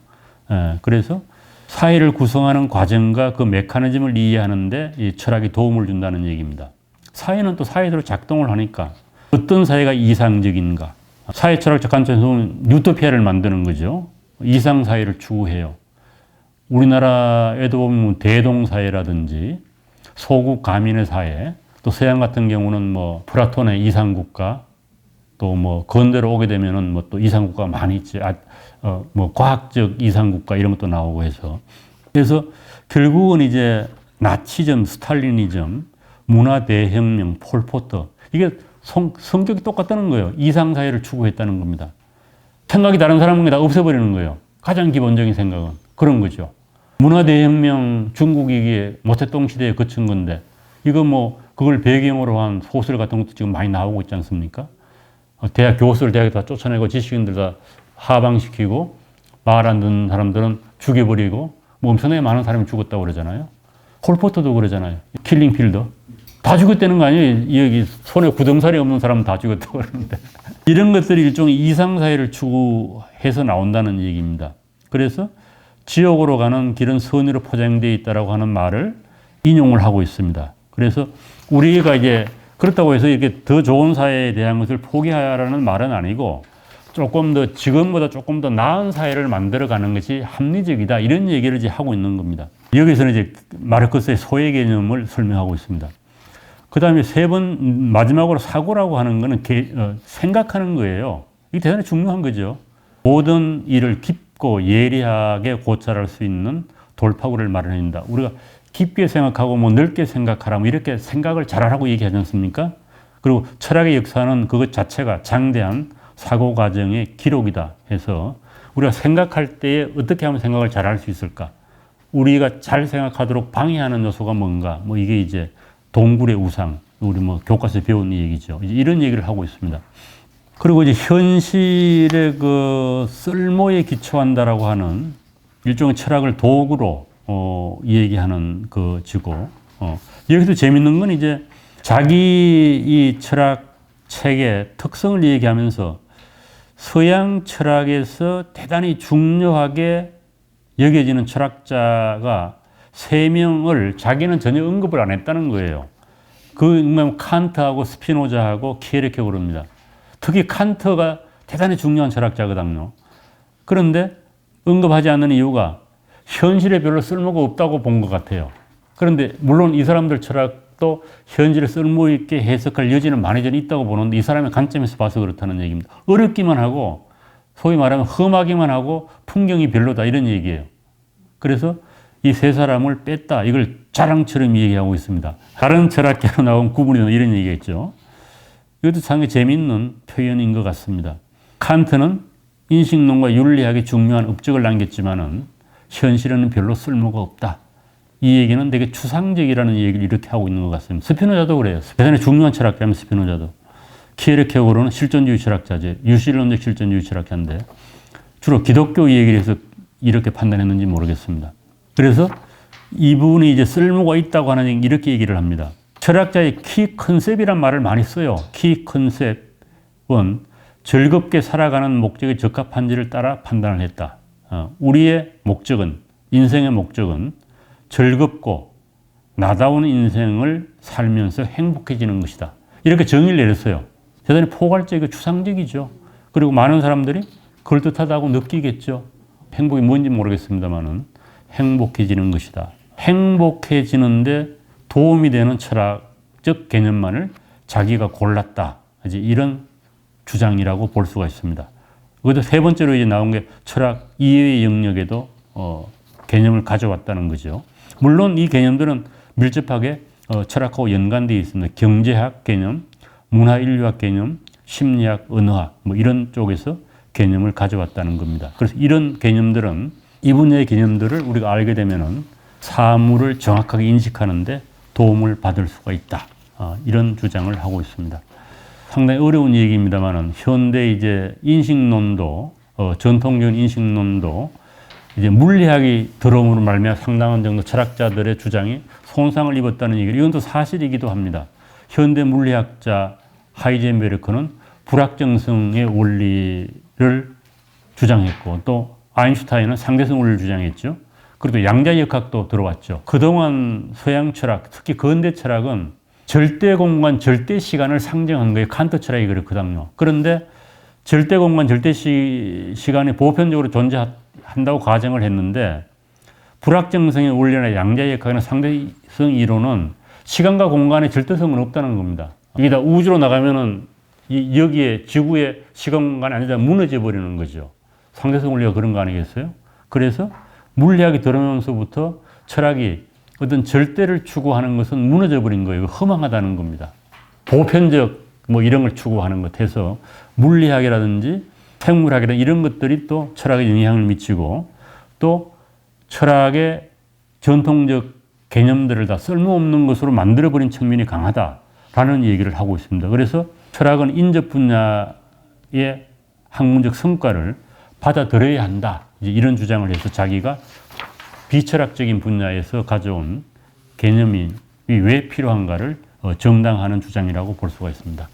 그래서 사회를 구성하는 과정과 그 메커니즘을 이해하는데 이 철학이 도움을 준다는 얘기입니다. 사회는 또 사회대로 작동을 하니까 어떤 사회가 이상적인가. 사회 철학적 관점에서는 유토피아를 만드는 거죠. 이상 사회를 추구해요. 우리나라에도 보면 대동사회라든지 소국 가민의 사회, 또 서양 같은 경우는 뭐 플라톤의 이상국가, 또 뭐 건대로 오게 되면은 뭐 또 이상국가가 많이 있지. 뭐 과학적 이상국가 이런 것도 나오고 해서. 그래서 결국은 이제 나치즘, 스탈리니즘, 문화대혁명, 폴포터. 이게 성격이 똑같다는 거예요. 이상사회를 추구했다는 겁니다. 생각이 다른 사람은 다 없애버리는 거예요. 가장 기본적인 생각은. 그런 거죠. 문화대혁명, 중국이 이게 모태동 시대에 거친 건데, 이거 뭐, 그걸 배경으로 한 소설 같은 것도 지금 많이 나오고 있지 않습니까? 대학 교수를 대학에 다 쫓아내고 지식인들 다 하방시키고, 말 안 듣는 사람들은 죽여버리고, 뭐 엄청나게 많은 사람이 죽었다고 그러잖아요. 폴포트도 그러잖아요. 킬링필더. 다 죽었다는 거 아니에요? 여기 손에 굳음살이 없는 사람은 다 죽었다고 그러는데. 이런 것들이 일종의 이상사회를 추구해서 나온다는 얘기입니다. 그래서 지옥으로 가는 길은 선의로 포장되어 있다라고 하는 말을 인용을 하고 있습니다. 그래서 우리가 이제 그렇다고 해서 이렇게 더 좋은 사회에 대한 것을 포기하라는 말은 아니고 조금 더 지금보다 조금 더 나은 사회를 만들어가는 것이 합리적이다 이런 얘기를 이제 하고 있는 겁니다. 여기서는 이제 마르크스의 소외 개념을 설명하고 있습니다. 그 다음에 마지막으로 사고라고 하는 거는 생각하는 거예요. 이게 대단히 중요한 거죠. 모든 일을 깊고 예리하게 고찰할 수 있는 돌파구를 마련한다. 우리가 깊게 생각하고 뭐 넓게 생각하라 뭐 이렇게 생각을 잘하라고 얘기하지 않습니까? 그리고 철학의 역사는 그것 자체가 장대한 사고 과정의 기록이다 해서 우리가 생각할 때에 어떻게 하면 생각을 잘할 수 있을까? 우리가 잘 생각하도록 방해하는 요소가 뭔가? 뭐 이게 이제 동굴의 우상, 우리 뭐 교과서에 배운 얘기죠. 이제 이런 얘기를 하고 있습니다. 그리고 이제 현실의 그 쓸모에 기초한다라고 하는 일종의 철학을 도구로 얘기하는 그 지고 여기서 재밌는 건 이제 자기 이 철학 책의 특성을 얘기하면서 서양 철학에서 대단히 중요하게 여겨지는 철학자가 3명을 자기는 전혀 언급을 안 했다는 거예요. 그 칸트하고 스피노자하고 키에르케고르입니다. 특히 칸트가 대단히 중요한 철학자거든요. 그런데 언급하지 않는 이유가 현실에 별로 쓸모가 없다고 본 것 같아요. 그런데 물론 이 사람들 철학도 현실에 쓸모 있게 해석할 여지는 많이 전 있다고 보는데 이 사람의 관점에서 봐서 그렇다는 얘기입니다. 어렵기만 하고 소위 말하면 험하기만 하고 풍경이 별로다 이런 얘기예요. 그래서 이 3사람을 뺐다. 이걸 자랑처럼 얘기하고 있습니다. 다른 철학계로 나온 구분이 이런 얘기가 있죠. 이것도 상당히 재미있는 표현인 것 같습니다. 칸트는 인식론과 윤리학에 중요한 업적을 남겼지만은 현실에는 별로 쓸모가 없다. 이 얘기는 되게 추상적이라는 얘기를 이렇게 하고 있는 것 같습니다. 스피노자도 그래요. 대단히 중요한 철학자면 스피노자도. 키에르케고르는 실존주의 철학자죠. 유실론적 실존주의 철학자인데 주로 기독교 얘기를 해서 이렇게 판단했는지 모르겠습니다. 그래서 이분이 이제 쓸모가 있다고 하는 이렇게 얘기를 합니다. 철학자의 키 컨셉이란 말을 많이 써요. 키 컨셉은 즐겁게 살아가는 목적에 적합한지를 따라 판단을 했다. 우리의 목적은, 인생의 목적은 즐겁고 나다운 인생을 살면서 행복해지는 것이다. 이렇게 정의를 내렸어요. 대단히 포괄적이고 추상적이죠. 그리고 많은 사람들이 그럴듯하다고 느끼겠죠. 행복이 뭔지 모르겠습니다만은 행복해지는 것이다. 행복해지는데 도움이 되는 철학적 개념만을 자기가 골랐다. 이제 이런 주장이라고 볼 수가 있습니다. 그것도 세 번째로 이제 나온 게 철학 이외의 영역에도 개념을 가져왔다는 거죠. 물론 이 개념들은 밀접하게 철학하고 연관되어 있습니다. 경제학 개념, 문화인류학 개념, 심리학, 언어학 뭐 이런 쪽에서 개념을 가져왔다는 겁니다. 그래서 이런 개념들은 이 분야의 개념들을 우리가 알게 되면은 사물을 정확하게 인식하는데 도움을 받을 수가 있다. 이런 주장을 하고 있습니다. 상당히 어려운 얘기입니다만은 현대 이제 인식론도 전통적인 인식론도 이제 물리학이 들어옴으로 말미암아 상당한 정도 철학자들의 주장이 손상을 입었다는 얘기를 이건 또 사실이기도 합니다. 현대 물리학자 하이젠베르크는 불확정성의 원리를 주장했고 또 아인슈타인은 상대성 원리를 주장했죠. 그리고 양자역학도 들어왔죠. 그동안 서양 철학, 특히 근대 철학은 절대 공간, 절대 시간을 상정한 거예요. 칸트 철학이 그렇거든요. 그런데 절대 공간, 절대 시간이 보편적으로 존재한다고 가정을 했는데 불확정성의 원리나 양자역학이나 상대성 이론은 시간과 공간의 절대성은 없다는 겁니다. 이게 다 우주로 나가면은 여기에 지구의 시간 공간이 아니라 무너져 버리는 거죠. 상대성 원리가 그런 거 아니겠어요? 그래서 물리학이 들어오면서부터 철학이 어떤 절대를 추구하는 것은 무너져 버린 거예요. 허망하다는 겁니다. 보편적 뭐 이런 걸 추구하는 것 해서 물리학이라든지 생물학이라든지 이런 것들이 또 철학에 영향을 미치고 또 철학의 전통적 개념들을 다 쓸모없는 것으로 만들어버린 측면이 강하다라는 얘기를 하고 있습니다. 그래서 철학은 인접 분야의 학문적 성과를 받아들여야 한다. 이제 이런 주장을 해서 자기가 비철학적인 분야에서 가져온 개념이 왜 필요한가를 정당화하는 주장이라고 볼 수가 있습니다.